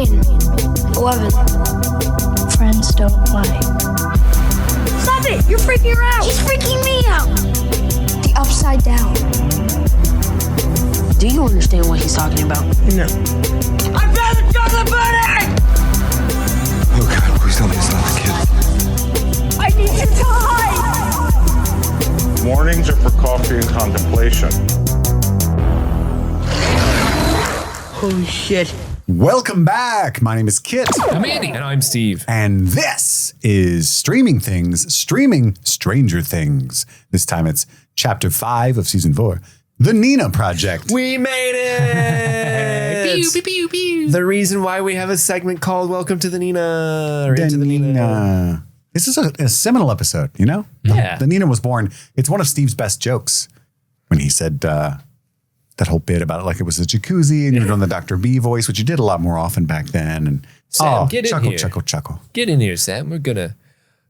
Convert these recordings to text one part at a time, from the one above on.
11. Friends don't lie. Stop it! You're freaking her out! She's freaking me out! The upside down. Do you understand what he's talking about? No. I found the chocolate pudding! Oh God, please tell me it's not the kid. I need you to hide! Mornings are for coffee and contemplation. Holy shit. Welcome back. My name is Kit. I'm Andy. And I'm Steve. And this is Streaming Stranger Things. This time it's Chapter 5 of Season 4, The Nina Project. We made it! Pew, pew, pew, pew. The reason why we have a segment called Welcome to the Nina. Or Into the Nina. This is a seminal episode, you know? Yeah. The Nina was born. It's one of Steve's best jokes when he said that whole bit about it like it was a jacuzzi and you were doing the Dr. B voice, which you did a lot more often back then. And Sam, get in chuckle, here. chuckle. Get in here, Sam. We're going to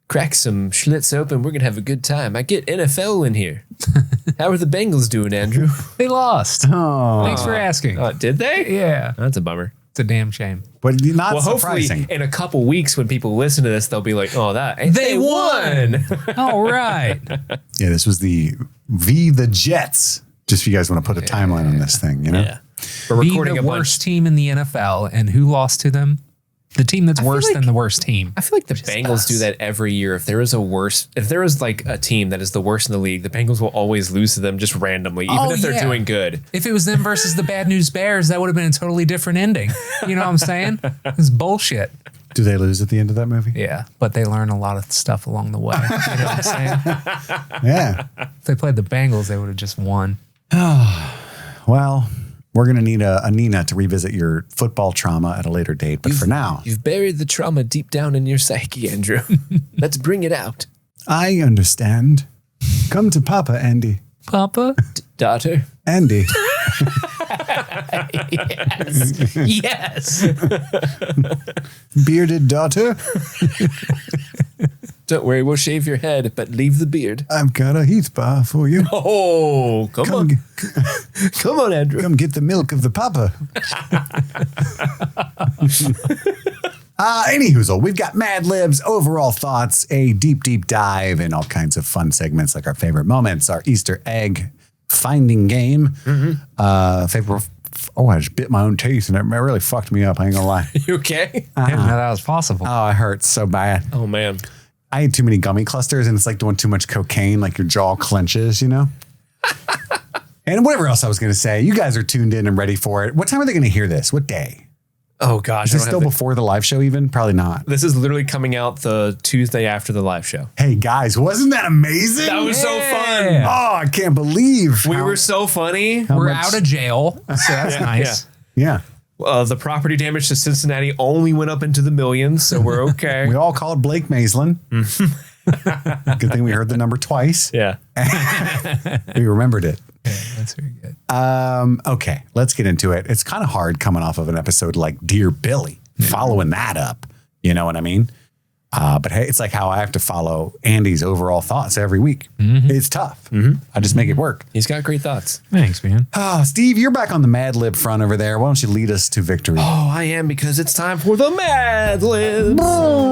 crack some Schlitz open. We're going to have a good time. I get NFL in here. How are the Bengals doing, Andrew? They lost. Oh, Thanks for asking. Did they? Yeah. That's a bummer. It's a damn shame. but not Well, surprising. hopefully in a couple weeks when people listen to this, they'll be like, oh, they won. All right. Yeah, this was the Jets. Just for you guys want to put a timeline on this thing, you know? Yeah. We're recording the a bunch. worst team in the NFL, and who lost to them? The team that's worse than the worst team. I feel like the Bengals do that every year. If there is like a team that is the worst in the league, the Bengals will always lose to them just randomly, even if they're doing good. If it was them versus the Bad News Bears, that would have been a totally different ending. You know what I'm saying? It's bullshit. Do they lose at the end of that movie? Yeah, but they learn a lot of stuff along the way. You know what I'm saying? Yeah. If they played the Bengals, they would have just won. Well, we're going to need a Nina to revisit your football trauma at a later date. But for now, You've buried the trauma deep down in your psyche, Andrew. Let's bring it out. I understand. Come to Papa, Andy. Papa? Daughter. Andy. Yes. Bearded daughter. Don't worry, we'll shave your head, but leave the beard. I've got a Heath bar for you. Oh, come on. Come on, Andrew. Come get the milk of the Papa. Anyhoozle, we've got MadLibs, overall thoughts, a deep dive, and all kinds of fun segments like our favorite moments, our Easter egg finding game. Favorite. Oh, I just bit my own teeth and it really fucked me up. I ain't gonna lie. You okay? I didn't know that was possible. Oh, it hurts so bad. Oh, man. I had too many gummy clusters and it's like doing too much cocaine, like your jaw clenches, you know? And whatever else I was going to say, you guys are tuned in and ready for it. What time are they going to hear this? What day? Oh, gosh. Is this still before the live show even? Probably not. This is literally coming out the Tuesday after the live show. Hey, guys, wasn't that amazing? That was so fun. Oh, I can't believe. We were so funny. We're out of jail, so that's nice. Yeah. The property damage to Cincinnati only went up into the millions, so we're okay. We all called Blake Maislin. Good thing we heard the number twice. Yeah. We remembered it. Yeah, that's very good. Okay, let's get into it. It's kind of hard coming off of an episode like Dear Billy, following that up. You know what I mean? But hey, it's like how I have to follow Andy's overall thoughts every week. It's tough. I just make it work. He's got great thoughts. Thanks, man. Oh, Steve, you're back on the Mad Lib front over there. Why don't you lead us to victory? Oh, I am, because it's time for the MadLibs,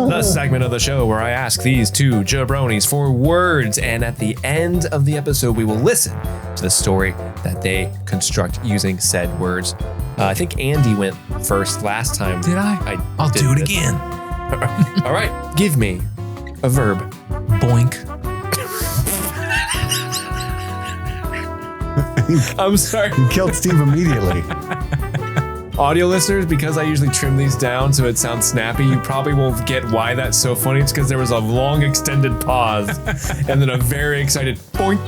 the segment of the show where I ask these two jabronis for words, and at the end of the episode, we will listen to the story that they construct using said words. I think Andy went first last time. Did I? I'll do it again. All right, give me a verb. Boink. I'm sorry. You killed Steve immediately. Audio listeners, because I usually trim these down so it sounds snappy, you probably won't get why that's so funny. It's because there was a long extended pause and then a very excited boink.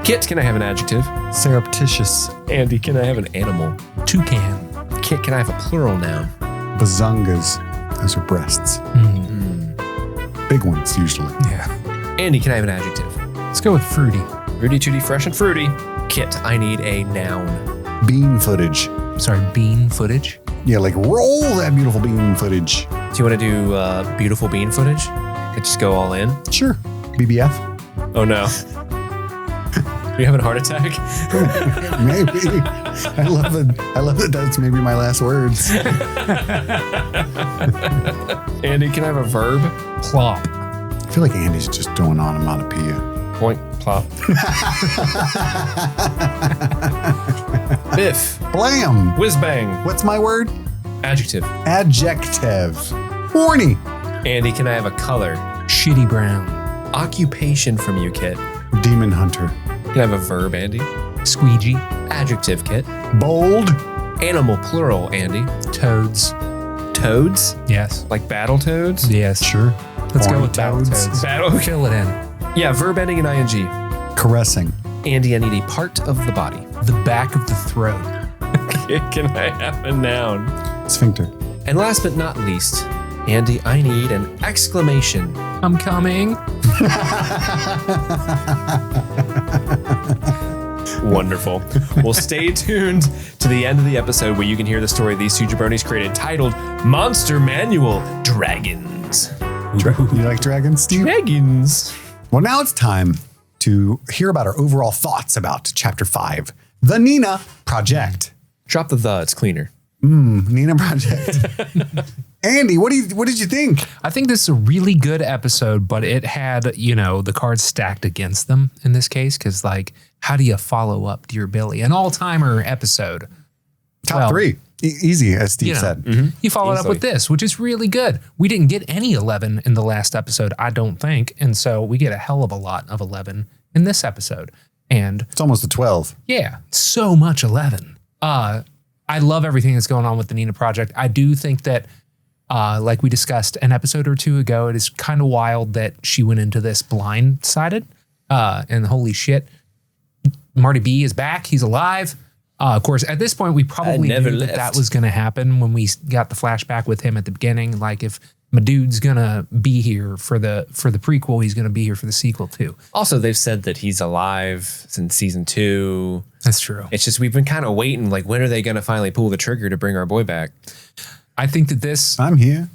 Kit, can I have an adjective? Surreptitious. Andy, can I have an animal? Toucan. Kit, can I have a plural noun? Bazungas. Those are breasts. Big ones, usually. Yeah. Andy, can I have an adjective? Let's go with fruity. Rudy Tooty, fresh and fruity. Kit, I need a noun. Bean footage. Sorry, bean footage. Yeah, like roll that beautiful bean footage. Do you want to do beautiful bean footage? Let's just go all in. Sure. BBF. Oh no. you having a heart attack? Maybe. I love it. I love that that's maybe my last words. Andy, can I have a verb? Plop. I feel like Andy's just doing onomatopoeia. Point, plop. Biff. Blam. Whiz bang. What's my word? Adjective. Adjective. Horny. Andy, can I have a color? Shitty brown. Occupation from you, Kit. Demon hunter. Can I have a verb, Andy? Squeegee. Adjective, Kit. Bold. Animal, plural, Andy. Toads. Toads? Yes. Like battle toads? Yes. Sure. Let's go with battle Toads. toads. Battle. Fill it in. Yeah, verb ending in ing. Caressing. Andy, I need a part of the body. The back of the throat. Can I have a noun? Sphincter. And last but not least, Andy, I need an exclamation. I'm coming. Wonderful. Well, stay tuned to the end of the episode where you can hear the story these two jabronis created titled Monster Manual Dragons. You like dragons, Steve? Dragons. Well, now it's time to hear about our overall thoughts about Chapter 5, The Nina Project. Drop the, it's cleaner. Nina Project. Andy, what did you think? I think this is a really good episode, but it had, the cards stacked against them in this case. Cause like, how do you follow up Dear Billy? An all-timer episode. Top 3. Easy, as Steve said. You followed up with this, which is really good. We didn't get any 11 in the last episode, I don't think. And so we get a hell of a lot of 11 in this episode. And It's almost a 12. yeah, so much 11. I love everything that's going on with the Nina Project. I do think that, like we discussed an episode or two ago, it is kind of wild that she went into this blindsided. And holy shit, Marty B is back. He's alive. Of course, at this point, we probably knew that was going to happen when we got the flashback with him at the beginning. Like, if my dude's going to be here for the prequel, he's going to be here for the sequel too. Also, they've said that he's alive since season 2. That's true. It's just we've been kind of waiting, like, when are they going to finally pull the trigger to bring our boy back? I think that this I'm here.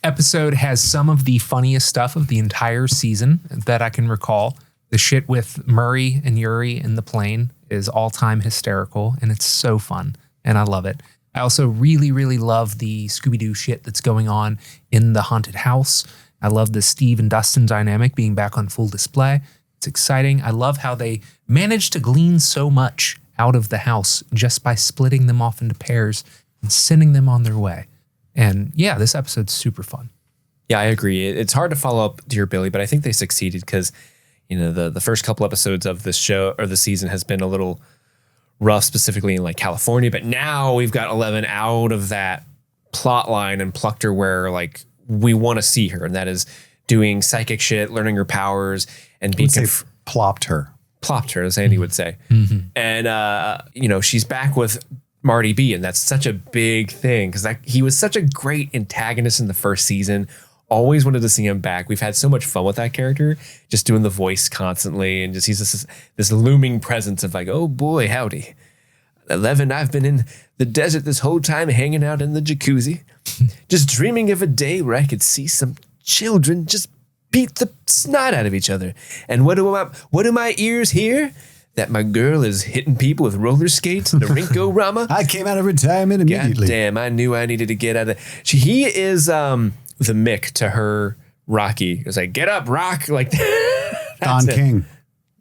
episode has some of the funniest stuff of the entire season that I can recall. The shit with Murray and Yuri in the plane is all-time hysterical, and it's so fun, and I love it. I also really, really love the Scooby-Doo shit that's going on in the haunted house. I love the Steve and Dustin dynamic being back on full display. It's exciting. I love how they managed to glean so much out of the house just by splitting them off into pairs and sending them on their way. And yeah, this episode's super fun. Yeah, I agree. It's hard to follow up Dear Billy, but I think they succeeded because, the first couple episodes of this show or the season has been a little rough, specifically in like California. But now we've got 11 out of that plot line and plucked her where like we want to see her. And that is doing psychic shit, learning her powers and being plopped her, as Andy would say. And, she's back with Marty B. And that's such a big thing because he was such a great antagonist in the first season. Always wanted to see him back. We've had so much fun with that character, just doing the voice constantly. And just he's this looming presence of like, oh boy, howdy. 11, I've been in the desert this whole time hanging out in the jacuzzi, just dreaming of a day where I could see some children just beat the snot out of each other. And what do my ears hear? That my girl is hitting people with roller skates and the Rinko-rama. I came out of retirement immediately. God damn, I knew I needed to get out of there. He is the Mick to her Rocky. It was like, get up, Rock. Like Don King.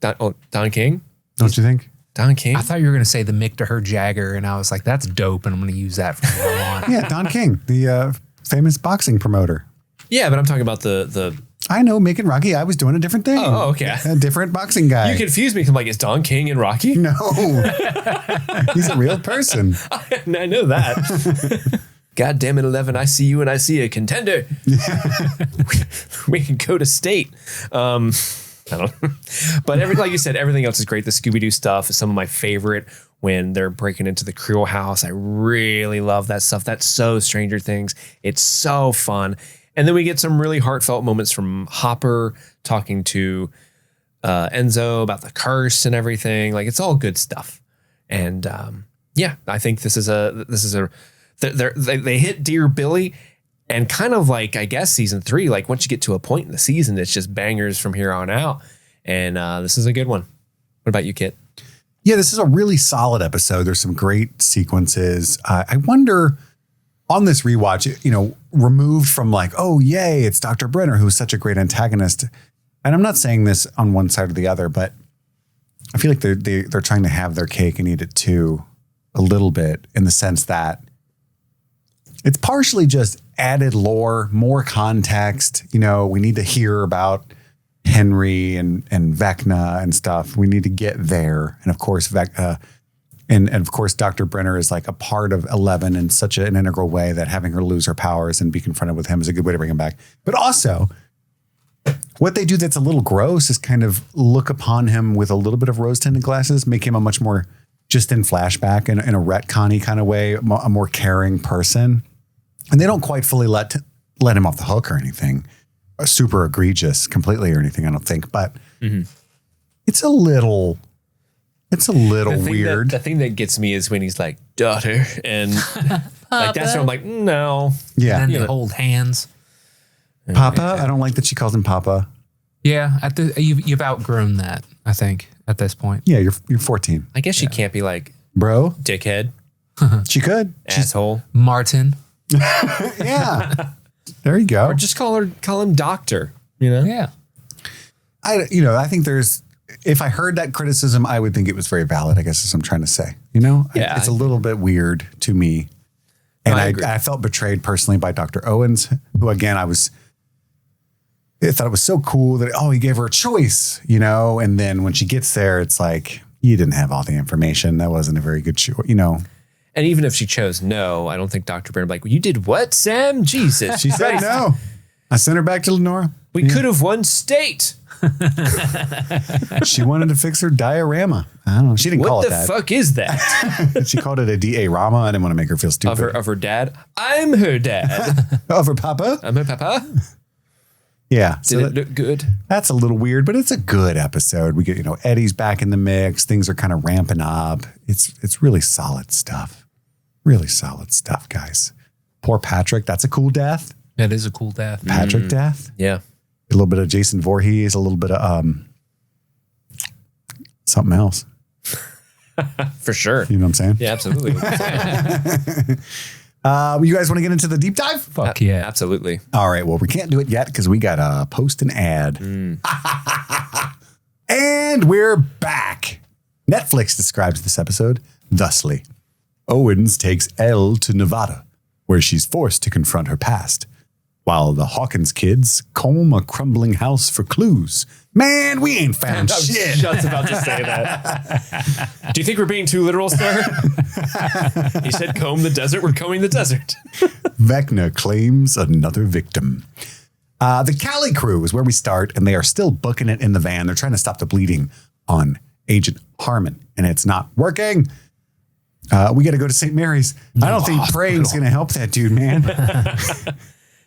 Don King? Don't you think? Don King? I thought you were going to say the Mick to her Jagger, and I was like, that's dope, and I'm going to use that from now on. Yeah, Don King, the famous boxing promoter. Yeah, but I'm talking about the I know, Mick and Rocky. I was doing a different thing. Oh, okay. A different boxing guy. You confused me. I'm like, is Don King in Rocky? No. He's a real person. I know that. God damn it, 11. I see you and I see a contender. we can go to state. I don't know. But like you said, everything else is great. The Scooby-Doo stuff is some of my favorite when they're breaking into the Creel house. I really love that stuff. That's so Stranger Things. It's so fun. And then we get some really heartfelt moments from Hopper talking to Enzo about the curse and everything. Like, it's all good stuff. And I think they hit Dear Billy, and kind of like, I guess, season 3, like once you get to a point in the season, it's just bangers from here on out. And this is a good one. What about you, Kit? Yeah, this is a really solid episode. There's some great sequences. I wonder on this rewatch, you know, removed from like, oh, yay, it's Dr. Brenner, who's such a great antagonist. And I'm not saying this on one side or the other, but I feel like they're trying to have their cake and eat it too a little bit, in the sense that it's partially just added lore, more context. You know, we need to hear about Henry and Vecna and stuff. We need to get there. And of course, and of course, Dr. Brenner is like a part of 11 in such an integral way that having her lose her powers and be confronted with him is a good way to bring him back. But also, what they do that's a little gross is kind of look upon him with a little bit of rose-tinted glasses, make him a much more, just in flashback, in a retcon-y kind of way, a more caring person. And they don't quite fully let him off the hook or anything, super egregious completely or anything, I don't think. But it's a little weird. The thing that gets me is when he's like, daughter, and like that's where I'm like, no. Yeah. And then they hold hands. Papa? I don't like that she calls him Papa. Yeah, you've outgrown that, I think, at this point. Yeah, you're 14. I guess she can't be like, Bro? dickhead, She could. asshole. Martin. Yeah. There you go. Or just call him doctor, you know? Yeah. I think if I heard that criticism, I would think it was very valid, I guess is what I'm trying to say. You know? Yeah. It's a little bit weird to me. And I agree. I felt betrayed personally by Dr. Owens, who again, I thought it was so cool that, he gave her a choice, you know? And then when she gets there, it's like, you didn't have all the information. That wasn't a very good choice, you know? And even if she chose no, I don't think Dr. Brenner like, well, you did what, Sam? Jesus. She said no. I sent her back to Lenora. We could have won state. She wanted to fix her diorama. I don't know. She didn't call What it the that. fuck is that? She called it a D-A-rama. I didn't want to make her feel stupid. of her dad? I'm her dad. Of her papa? I'm her papa. Yeah. Did So it look good? that's a little weird, but it's a good episode. We get, Eddie's back in the mix. Things are kind of ramping up. It's really solid stuff. Really solid stuff, guys. Poor Patrick. That's a cool death. That is a cool death. Patrick death. Yeah. A little bit of Jason Voorhees, a little bit of something else. For sure. You know what I'm saying? Yeah, absolutely. You guys want to get into the deep dive? Fuck yeah. Absolutely. All right. Well, we can't do it yet because we got to post an ad. And we're back. Netflix describes this episode thusly. Owens takes Elle to Nevada, where she's forced to confront her past, while the Hawkins kids comb a crumbling house for clues. Man, we ain't found shit. Just about to say that. Do you think we're being too literal, sir? He said comb the desert. We're combing the desert. Vecna claims another victim. The Cali crew is where we start, and they are still booking it in the van. They're trying to stop the bleeding on Agent Harmon, and it's not working. We got to go to St. Mary's. I don't think praying's going to help that dude, man.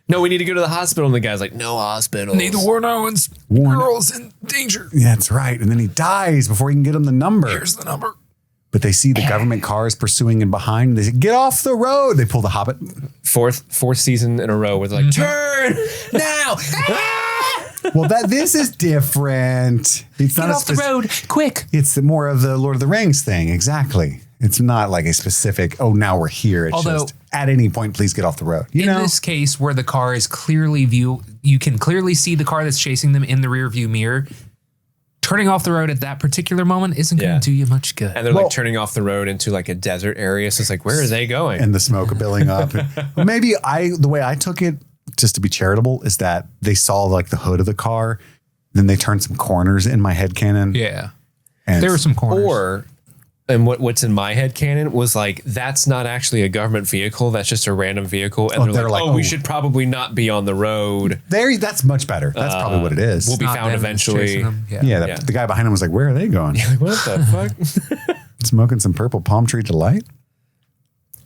No, we need to go to the hospital. And the guy's like, no hospital. Neither Warren Owens. Warren- Girl's in danger. Yeah, that's right. And then he dies before he can get him the number. Here's the number. But they see the government cars pursuing him behind. They say, get off the road. They pull the Hobbit. Fourth season in a row where they're like, turn now. Well, this is different. It's Get not off the road, quick. It's more of the Lord of the Rings thing. Exactly. It's not like a specific, now we're here. It's Although- just at any point, please get off the road. In this case, where the car is clearly you can clearly see the car that's chasing them in the rear view mirror. Turning off the road at that particular moment isn't going to do you much good. And they're like turning off the road into like a desert area. So it's like, where are they going? And the smoke building up. Maybe the way I took it, just to be charitable, is that they saw like the hood of the car. Then they turned some corners in my head canon. Yeah. And There were some corners. Or, and what's in my head canon was like, that's not actually a government vehicle. That's just a random vehicle. And they're like, we should probably not be on the road. That's much better. That's probably what it is. We'll be Not found them that's eventually. chasing them. Yeah, the guy behind him was like, where are they going? Like, what the fuck? Smoking some purple palm tree delight?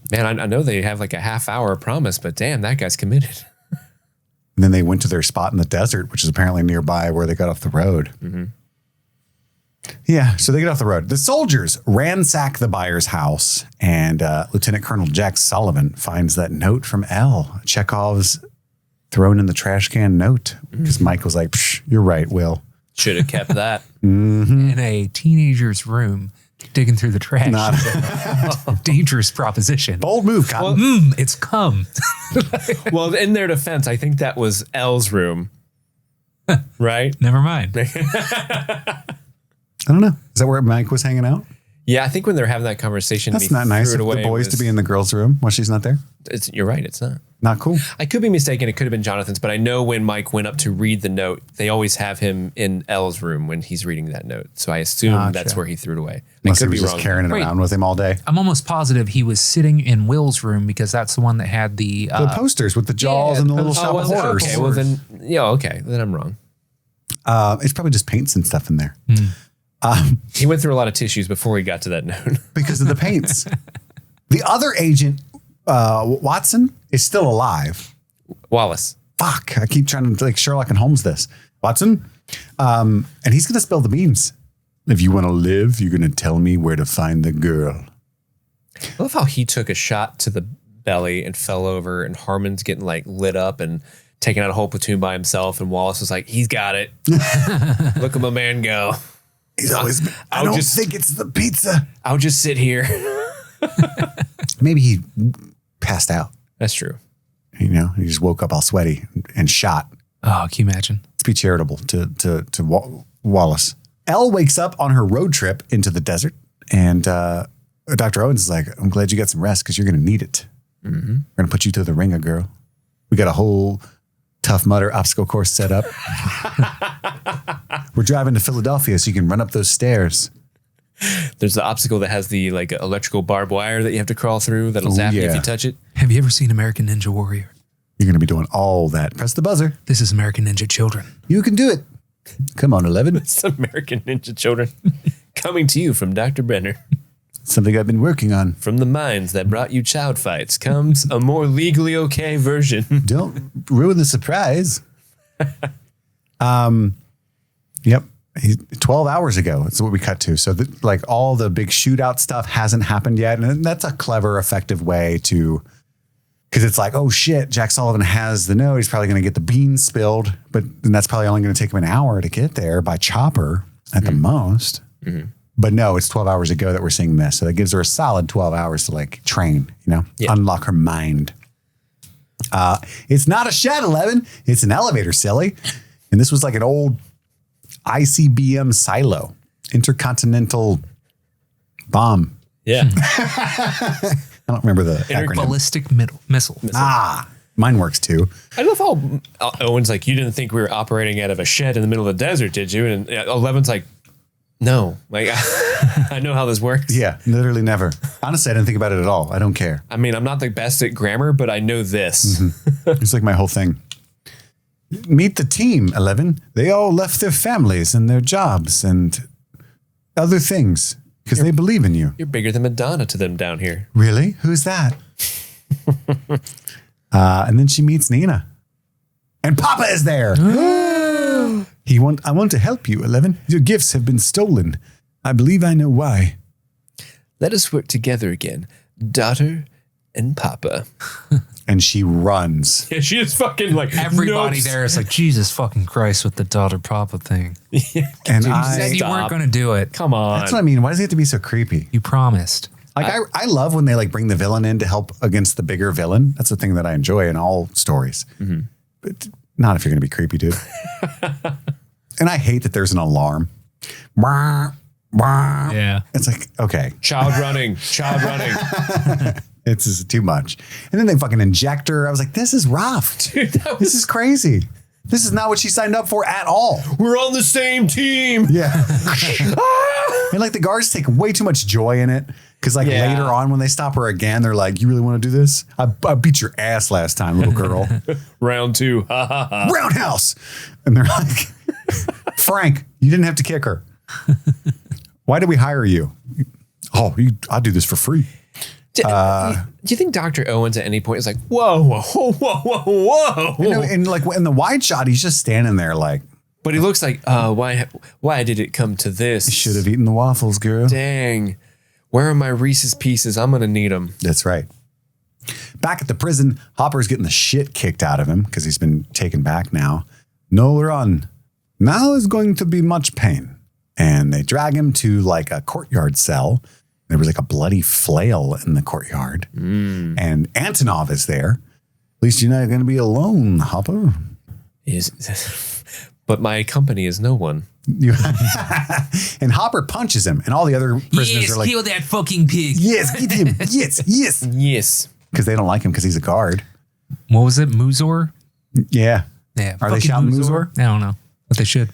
Man, I know they have like a half hour promise, but damn, that guy's committed. And then they went to their spot in the desert, which is apparently nearby where they got off the road. Mm-hmm. Yeah, so they get off the road. The soldiers ransack the buyer's house, and Lieutenant Colonel Jack Sullivan finds that note from Elle. Chekhov's thrown in the trash can note because Mike was like, Psh, you're right, Will. Should have kept that. In a teenager's room, digging through the trash. Not a dangerous proposition. bold move, Cotton. It's cum. Well, in their defense, I think that was Elle's room. Right? Never mind. I don't know. Is that where Mike was hanging out? Yeah, I think when they're having that conversation, That's and he not nice threw of it away, the boys to be in the girls' room while she's not there. You're right. It's not. Not cool. I could be mistaken. It could have been Jonathan's, but I know when Mike went up to read the note, they always have him in Elle's room when he's reading that note. So I assume that's where he threw it away. Unless I he could was be just wrong. carrying it Wait. around with him all day. I'm almost positive he was sitting in Will's room because that's the one that had the The posters with the jaws and the little shop of horrors. Okay, well then, then I'm wrong. It's probably just paints and stuff in there He went through a lot of tissues before he got to that note. because of the paints. The other agent, Watson, is still alive. Wallace. Fuck. I keep trying to like Sherlock and Holmes this. Watson. And he's going to spill the beans. If you want to live, you're going to tell me where to find the girl. I love how he took a shot to the belly and fell over, and Harmon's getting like lit up and taking out a whole platoon by himself. And Wallace was like, he's got it. Look at my man go. He's always been, I don't think it's the pizza. I'll just sit here. Maybe he passed out. That's true. You know, he just woke up all sweaty and shot. Oh, can you imagine? Let's be charitable to Wallace. Elle wakes up on her road trip into the desert, and Dr. Owens is like, I'm glad you got some rest because you're going to need it. We're going to put you through the ringer, girl. We got a whole Tough Mudder obstacle course set up. We're driving to Philadelphia so you can run up those stairs. There's the obstacle that has the like electrical barbed wire that you have to crawl through that'll zap you if yeah. you touch it. Have you ever seen American Ninja Warrior? You're going to be doing all that. Press the buzzer. This is American Ninja Children. You can do it. Come on, 11. It's American Ninja Children. Coming to you from Dr. Brenner. Something I've been working on. From the minds that brought you child fights comes a more legally okay version. Don't ruin the surprise. Yep. 12 hours ago. That's what we cut to. So like all the big shootout stuff hasn't happened yet. And that's a clever, effective way to, because it's like, oh shit, Jack Sullivan has the note. He's probably going to get the beans spilled, but then that's probably only going to take him an hour to get there by chopper at the most. But no, it's 12 hours ago that we're seeing this. So that gives her a solid 12 hours to like train, unlock her mind. It's not a shed, 11. It's an elevator, silly. And this was like an old ICBM silo, intercontinental bomb. Yeah. I don't remember the acronym. Ballistic missile. Mine works too. I love how Owen's like, you didn't think we were operating out of a shed in the middle of the desert, did you? And 11's like, no, like I know how this works. Yeah, literally never. Honestly, I didn't think about it at all. I don't care. I mean, I'm not the best at grammar, but I know this. It's like my whole thing. Meet the team, 11. They all left their families and their jobs and other things because they believe in you. You're bigger than Madonna to them down here. Really? Who's that? And then she meets Nina. And Papa is there. I want to help you, 11. Your gifts have been stolen. I believe I know why. Let us work together again, daughter and Papa. And she runs. Yeah, she is fucking like Everybody nope. there is like, Jesus fucking Christ with the daughter Papa thing. And You said you weren't going to do it. Come on. That's what I mean. Why does he have to be so creepy? You promised. Like I love when they like bring the villain in to help against the bigger villain. That's the thing that I enjoy in all stories. But not if you're going to be creepy, dude. And I hate that there's an alarm. Yeah. It's like, okay, Child running. it's just too much. And then they fucking inject her. I was like, this is rough. Dude, This is crazy. This is not what she signed up for at all. we're on the same team. Yeah. And like the guards take way too much joy in it. Cause like Yeah. later on when they stop her again, they're like, you really want to do this? I beat your ass last time, little girl. Round 2. Roundhouse. And they're like, Frank, you didn't have to kick her. Why did we hire you? Oh, I'll do this for free. Do you think Dr. Owens at any point is like, whoa. And like in the wide shot, he's just standing there like, But he looks like, why did it come to this? should have eaten the waffles, girl. Dang. Where are my Reese's Pieces? I'm going to need them. That's right. Back at the prison, Hopper's getting the shit kicked out of him because he's been taken back now. No run. Now is going to be much pain. And they drag him to like a courtyard cell. There was like a bloody flail in the courtyard. And Antonov is there. At least you're not going to be alone, Hopper. But my company is no one. And Hopper punches him, and all the other prisoners are like, kill that fucking pig. yes, get him. Yes. Because they don't like him because he's a guard. What was it? Muzor? Yeah. Yeah. Are they fucking shouting Muzor? I don't know. But they should.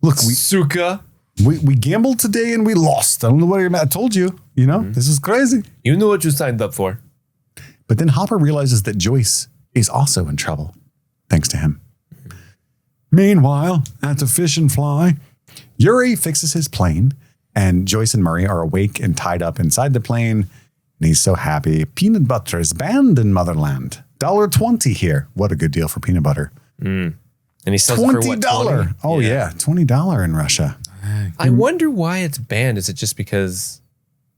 Look, Suka. we gambled today and we lost. I don't know what I told you. You know, this is crazy. You know what you signed up for. But then Hopper realizes that Joyce is also in trouble, thanks to him. Meanwhile, at the Fish and Fly, Yuri fixes his plane, and Joyce and Murray are awake and tied up inside the plane. And he's so happy. Peanut butter is banned in Motherland. $1.20 here. What a good deal for peanut butter. And he sells it for what, $20. Oh, yeah. $20 in Russia. I wonder why it's banned. Is it just because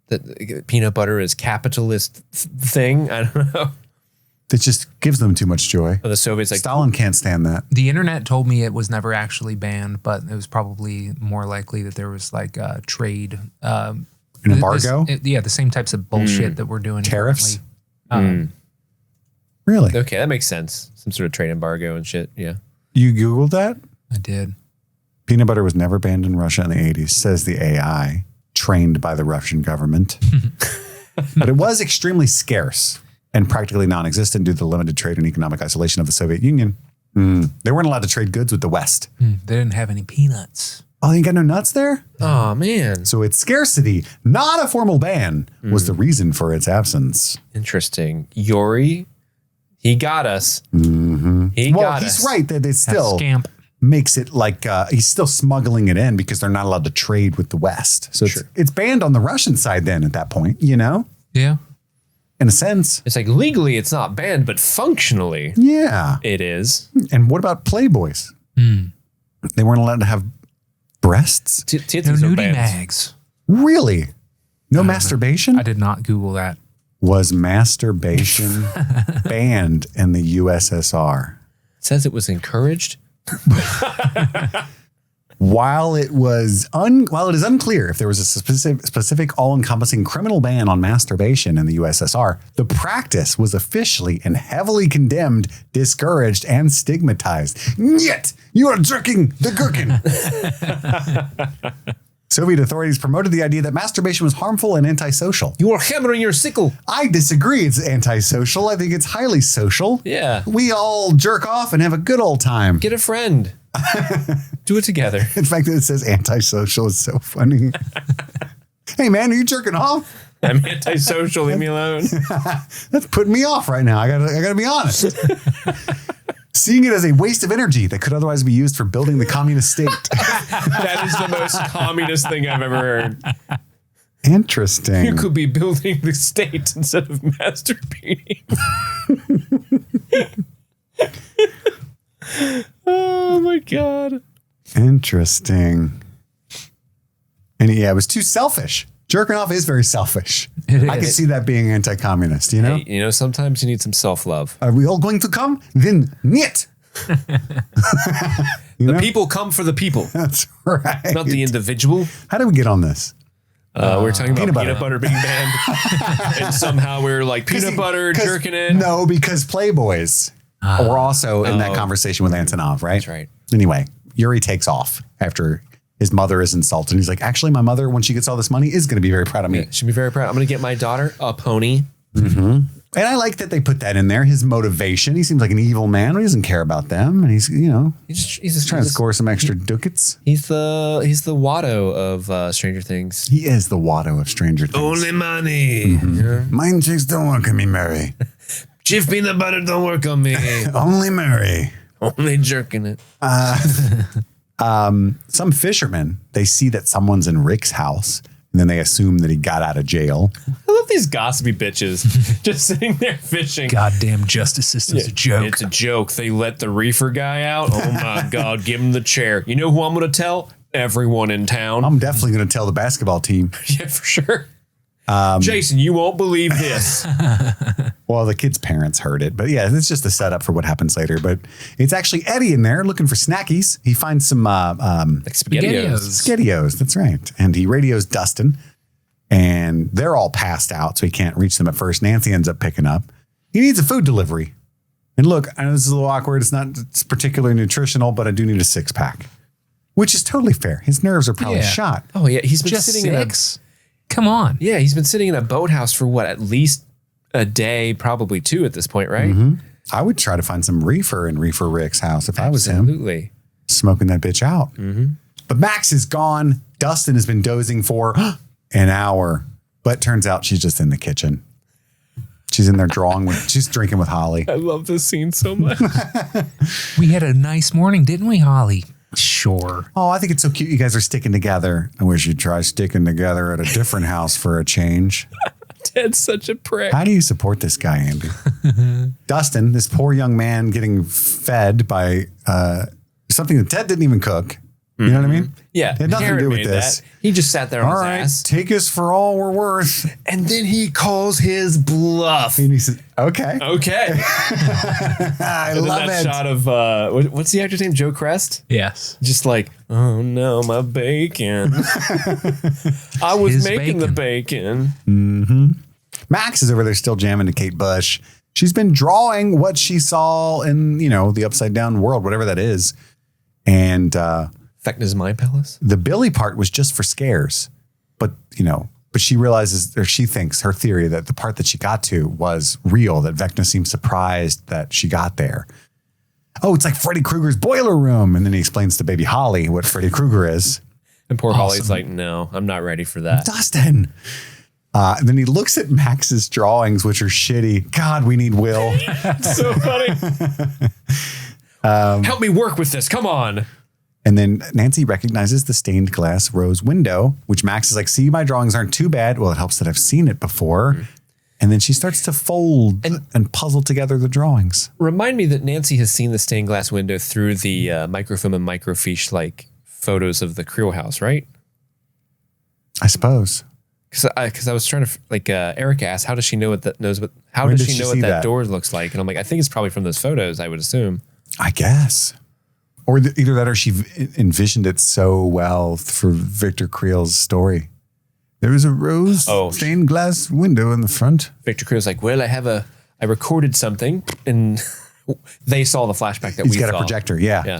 the peanut butter is capitalist thing? I don't know. It just gives them too much joy. The Soviets Stalin can't stand that. The internet told me it was never actually banned, but it was probably more likely that there was like a trade. An embargo? The same types of bullshit that we're doing. Tariffs? currently. Really? Okay, that makes sense. Some sort of trade embargo and shit. Yeah. You Googled that? I did. Peanut butter was never banned in Russia in the 80s, says the AI, trained by the Russian government. But it was extremely scarce and practically non-existent due to the limited trade and economic isolation of the Soviet Union. They weren't allowed to trade goods with the West. They didn't have any peanuts. Oh, you got no nuts there? Oh, man. So its scarcity, not a formal ban, was the reason for its absence. Interesting. Yuri, he got us. He Well, got he's us. right that it still Scamp. makes it like he's still smuggling it in because they're not allowed to trade with the West. So it's banned on the Russian side then at that point, you know? Yeah. In a sense. It's like legally it's not banned, but functionally Yeah. it is. And what about Playboys? They weren't allowed to have breasts? No Titties are nudie banned. mags. Really? No masturbation? I did not Google that. Was masturbation banned in the USSR? It says it was encouraged. While it is unclear if there was a specific all-encompassing criminal ban on masturbation in the USSR, the practice was officially and heavily condemned, discouraged, and stigmatized. Yet you are jerking the gherkin. Soviet authorities promoted the idea that masturbation was harmful and antisocial. You are hammering your sickle. I disagree. It's antisocial. I think it's highly social. Yeah. We all jerk off and have a good old time. Get a friend. Do it together. In fact, that it says antisocial is so funny. Hey, man, are you jerking off? I'm antisocial. Leave me alone. That's putting me off right now. I gotta be honest. Seeing it as a waste of energy that could otherwise be used for building the communist state. That is the most communist thing I've ever heard. Interesting. You could be building the state instead of masturbating. Oh my God. Interesting. And yeah, it was too selfish. Jerking off is very selfish. I could see that being anti-communist, you know? Hey, you know, sometimes you need some self-love. Are we all going to come? Then niet. The people come for the people, That's right. not the individual. How did we get on this? We're talking about peanut peanut butter being banned. And somehow we're like peanut butter jerking it. No, because Playboys were also in that conversation with Antonov, right? That's right. Anyway, Yuri takes off after his mother is insulted. He's like, actually, my mother, when she gets all this money, is going to be very proud of me. She'd be very proud. I'm going to get my daughter a pony. And I like that they put that in there. His motivation. He seems like an evil man. He doesn't care about them. And he's, you know, He's trying to score some extra ducats. He's the Watto of Stranger Things. He is the Watto of Stranger Things. Only money. Yeah. Mind chicks don't work on me, Mary. Chief peanut butter don't work on me. Only Mary. Only jerking it. Some fishermen, they see that someone's in Rick's house, and then they assume that he got out of jail. I love these gossipy bitches just sitting there fishing. Goddamn justice system's a joke. It's a joke. They let the reefer guy out. Oh my God, give him the chair. You know who I'm going to tell? Everyone in town. I'm definitely going to tell the basketball team. Yeah, for sure. Jason, you won't believe this. Well, the kid's parents heard it, but yeah, it's just a setup for what happens later. But it's actually Eddie in there looking for snackies. He finds some Like SpaghettiOs. SpaghettiOs. That's right. And he radios Dustin, and they're all passed out, so he can't reach them at first. Nancy ends up picking up. He needs a food delivery. And look, I know this is a little awkward. It's particularly nutritional, but I do need a 6-pack, which is totally fair. His nerves are probably shot. Oh, yeah. He's been Just sitting 6? Come on. he's been sitting in a boathouse for what, at least a day, probably 2 at this point, right? I would try to find some reefer in Reefer Rick's house if I was him. Absolutely. Smoking that bitch out. But Max is gone. Dustin has been dozing for an hour, but turns out she's just in the kitchen. She's in there she's drinking with Holly. I love this scene so much. We had a nice morning, didn't we, Holly? Sure. Oh, I think it's so cute. You guys are sticking together. I wish you'd try sticking together at a different house for a change. Ted's such a prick. How do you support this guy, Andy? Dustin, this poor young man getting fed by something that Ted didn't even cook. You know what I mean? Yeah. It had nothing to Karen do with made this. that. He just sat there on All his right, ass. take us for all we're worth. And then he calls his bluff. And he says, okay. Okay. I And then love that it. shot of, what's the actor's name? Joe Crest? Yes. Just like, oh no, my bacon. I was His making the bacon. Max is over there still jamming to Kate Bush. She's been drawing what she saw in, the upside down world, whatever that is. And Vecna's Mind Palace? the Billy part was just for scares. But she realizes, or she thinks, her theory that the part that she got to was real, that Vecna seemed surprised that she got there. Oh, it's like Freddy Krueger's boiler room. And then he explains to baby Holly what Freddy Krueger is. And poor Holly's like, no, I'm not ready for that. Dustin. And then he looks at Max's drawings, which are shitty. God, we need Will. So funny. Help me work with this. Come on. And then Nancy recognizes the stained glass rose window, which Max is like, see, my drawings aren't too bad. Well, it helps that I've seen it before. And then she starts to fold and puzzle together the drawings. Remind me that Nancy has seen the stained glass window through the microfilm and microfiche like photos of the Creel house, right? I suppose. Because I was trying to Erica asked, how does she know what that knows? How When does did she she know see what that that? door looks like? And I'm like, I think it's probably from those photos. I would assume. I guess. Or either that or she envisioned it so well for Victor Creel's story. There is a rose stained glass window in the front. Victor Creel's like, well, I recorded something, and they saw the flashback that He's we got saw. a projector. Yeah.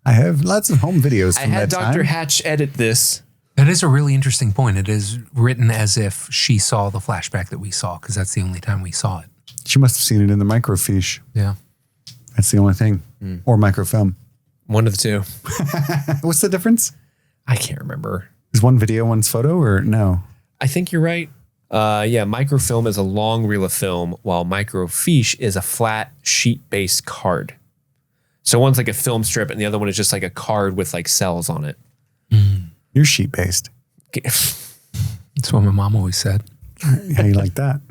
I have lots of home videos I from had that Dr. time. Hatch edit this. That is a really interesting point. It is written as if she saw the flashback that we saw, because that's the only time we saw it. She must have seen it in the microfiche. Yeah. That's the only thing. Or microfilm. One of the two. What's the difference? I can't remember. Is one video, one's photo, or no? I think you're right. Microfilm is a long reel of film, while microfiche is a flat sheet-based card. So one's like a film strip, and the other one is just like a card with like cells on it. You're sheet-based. That's what my mom always said. How you like that?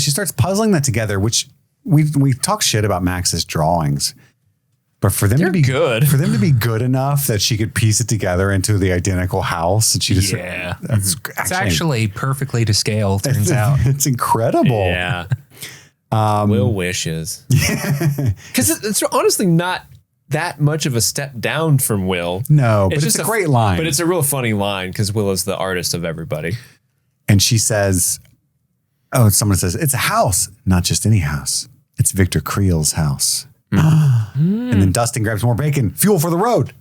She starts puzzling that together, which we talk shit about Max's drawings. But for them to be good, for them to be good enough that she could piece it together into the identical house, and she just It's actually perfectly to scale. Turns out it's incredible. Yeah, Will wishes because it's honestly not that much of a step down from Will. No, but it's a great line. But it's a real funny line because Will is the artist of everybody. And she says, someone says, it's a house, not just any house. It's Victor Creel's house. And then Dustin grabs more bacon. Fuel for the road.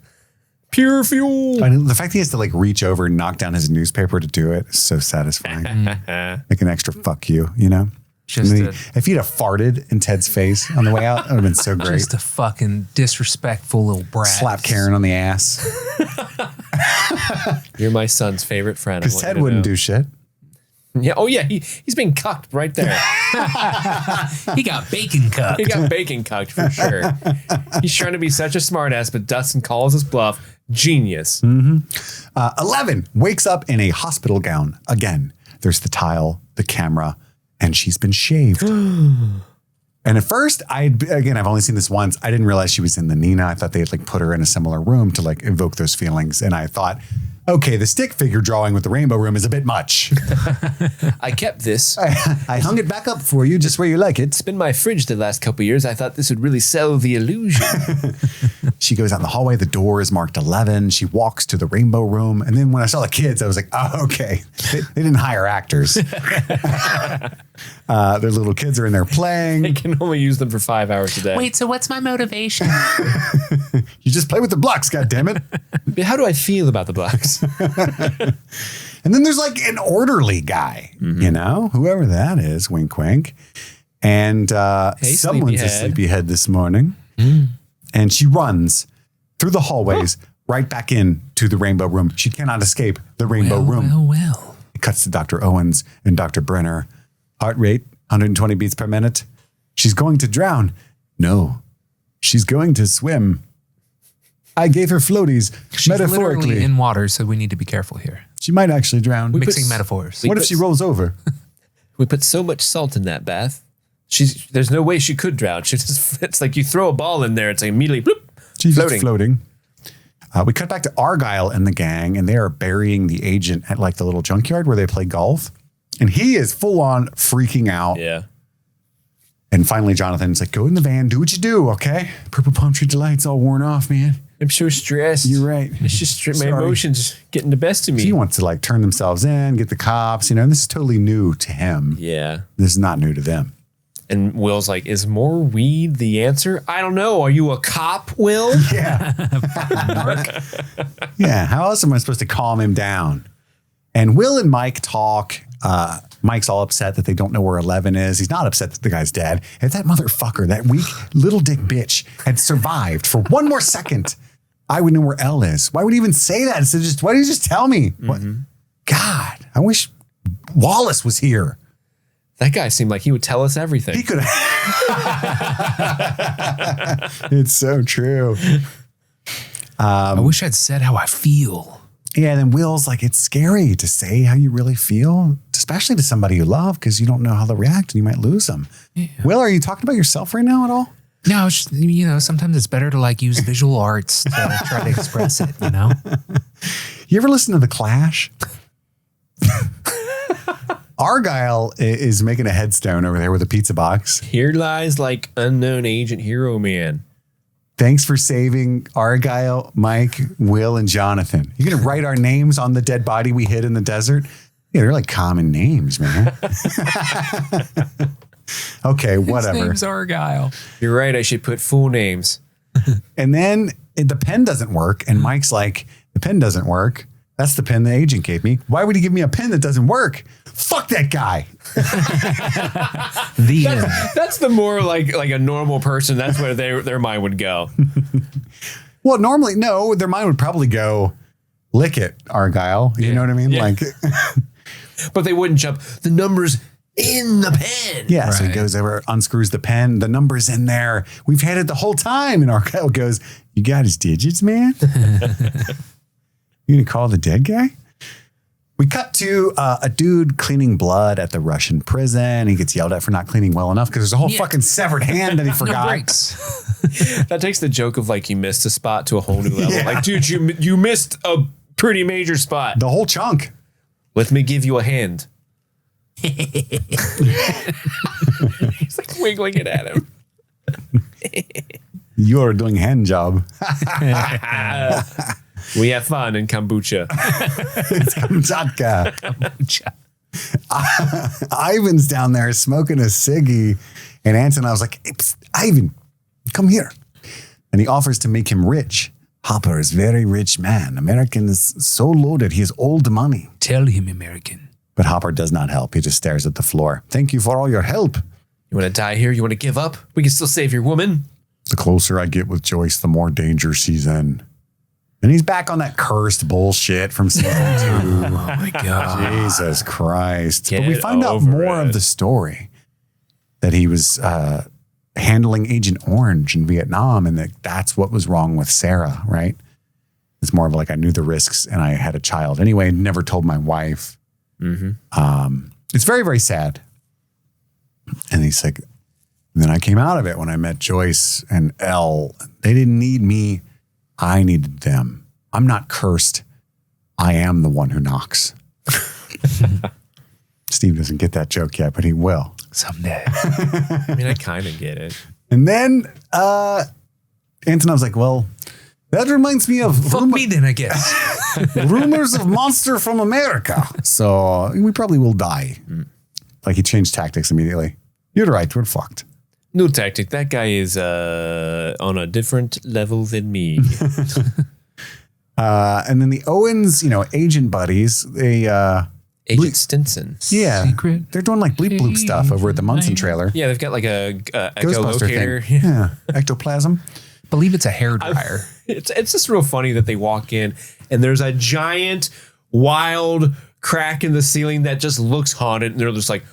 Pure fuel. And the fact he has to reach over and knock down his newspaper to do it is so satisfying. Like an extra fuck you, if he'd have farted in Ted's face on the way out, that would have been so great. Just a fucking disrespectful little brat. Slap Karen on the ass. You're my son's favorite friend. Because Ted wouldn't do shit. Yeah. Oh yeah. He's being cucked right there. He got bacon cucked. He got bacon cucked for sure. He's trying to be such a smartass, but Dustin calls his bluff. Genius. 11 wakes up in a hospital gown again. There's the tile, the camera, and she's been shaved. And at first, I've only seen this once. I didn't realize she was in the Nina. I thought they had put her in a similar room to evoke those feelings. And I thought, Okay, the stick figure drawing with the rainbow room is a bit much. I kept this. I hung it back up for you just where you like it. It's been my fridge the last couple of years. I thought this would really sell the illusion. She goes out in the hallway. The door is marked 11. She walks to the rainbow room. And then when I saw the kids, I was like, oh, okay. They didn't hire actors. Their little kids are in there playing. I can only use them for 5 hours a day. Wait, so what's my motivation? You just play with the blocks, goddammit. How do I feel about the blocks? And then there's like an orderly guy, you know, whoever that is, wink, wink. And someone's a sleepyhead this morning. And she runs through the hallways right back into the rainbow room. She cannot escape the rainbow room. Well. It cuts to Dr. Owens and Dr. Brenner. Heart rate, 120 beats per minute. She's going to drown. No, she's going to swim. I gave her floaties, She's metaphorically. literally in water, so we need to be careful here. She might actually drown. Mixing metaphors. What if she rolls over? We put so much salt in that bath. There's no way she could drown. It's like you throw a ball in there, it's like immediately bloop, She's floating. just floating. We cut back to Argyle and the gang, and they are burying the agent at like the little junkyard where they play golf. And he is full on freaking out. Yeah. And finally, Jonathan's like, go in the van, do what you do, okay? Purple Palm Tree Delight's all worn off, man. I'm so stressed. You're right. It's just my Sorry. emotions getting the best of me. He wants to like turn themselves in, get the cops, you know, and this is totally new to him. Yeah. This is not new to them. And Will's like, is more weed the answer? I don't know. Are you a cop, Will? Yeah. Yeah. How else am I supposed to calm him down? And Will and Mike talk. Mike's all upset that they don't know where 11 is. He's not upset that the guy's dead. If that motherfucker, that weak little dick bitch, had survived for one more second, I would know where L is. Why would he even say that? Instead of just, why did you just tell me? What? God, I wish Wallace was here. That guy seemed like he would tell us everything. He could have. It's so true. I wish I'd said how I feel. Yeah, and then Will's like, it's scary to say how you really feel, especially to somebody you love, because you don't know how they'll react and you might lose them. Yeah. Will, are you talking about yourself right now at all? No, it's just, you know, sometimes it's better to like use visual arts to try to express it, you know? You ever listen to The Clash? Argyle is making a headstone over there with a pizza box. Here lies like unknown agent hero man. Thanks for saving Argyle, Mike, Will, and Jonathan. You're going to write our names on the dead body we hid in the desert? Yeah, they're like common names, man. Okay, whatever. His name's Argyle. You're right. I should put full names. And then the pen doesn't work. And Mike's like, the pen doesn't work. That's the pen the agent gave me. Why would he give me a pen that doesn't work? Fuck that guy. That's the more like a normal person. That's where their mind would go. Well, normally, no, their mind would probably go, lick it, Argyle. You know what I mean? Yeah. Like, but they wouldn't jump. The number's in the pen. yeah. So he goes over, unscrews the pen. The number's in there. We've had it the whole time. And Argyle goes, you got his digits, man? You gonna call the dead guy? We cut to a dude cleaning blood at the Russian prison. He gets yelled at for not cleaning well enough because there's a whole fucking severed hand that he forgot. No breaks. That takes the joke of like he missed a spot to a whole new level. Yeah. Like, dude, you missed a pretty major spot. The whole chunk. Let me give you a hand. He's like wiggling it at him. You're doing hand job. We have fun in kombucha. It's Kamchatka. Ivan's down there smoking a ciggy. And Anton, I was like, Ivan, come here. And he offers to make him rich. Hopper is a very rich man. American is so loaded. He has old money. Tell him, American. But Hopper does not help. He just stares at the floor. Thank you for all your help. You want to die here? You want to give up? We can still save your woman. The closer I get with Joyce, the more danger she's in. And he's back on that cursed bullshit from season 2. Oh my God. Jesus Christ. Get but we find out more it. of the story. That he was handling Agent Orange in Vietnam and that's what was wrong with Sarah, right? It's more of like I knew the risks and I had a child. Anyway, never told my wife. Mm-hmm. It's very, very sad. And he's like, and then I came out of it when I met Joyce and Elle. They didn't need me. I needed them. I'm not cursed. I am the one who knocks. Steve doesn't get that joke yet, but he will. Someday. I mean, I kind of get it. And then Antonov's like, well, that reminds me of Fuck me then, I guess. rumors of monster from America. So we probably will die. Like he changed tactics immediately. You're right, we're fucked. New tactic. That guy is on a different level than me. And then the Owens, agent buddies, they Agent Stinson. yeah, Secret they're doing like bleep bloop stuff over at the Munson trailer. Yeah, they've got like a Ghostbuster echolocator. thing. Yeah, ectoplasm. I believe it's a hairdryer. It's just real funny that they walk in and there's a giant, wild crack in the ceiling that just looks haunted. And they're just like,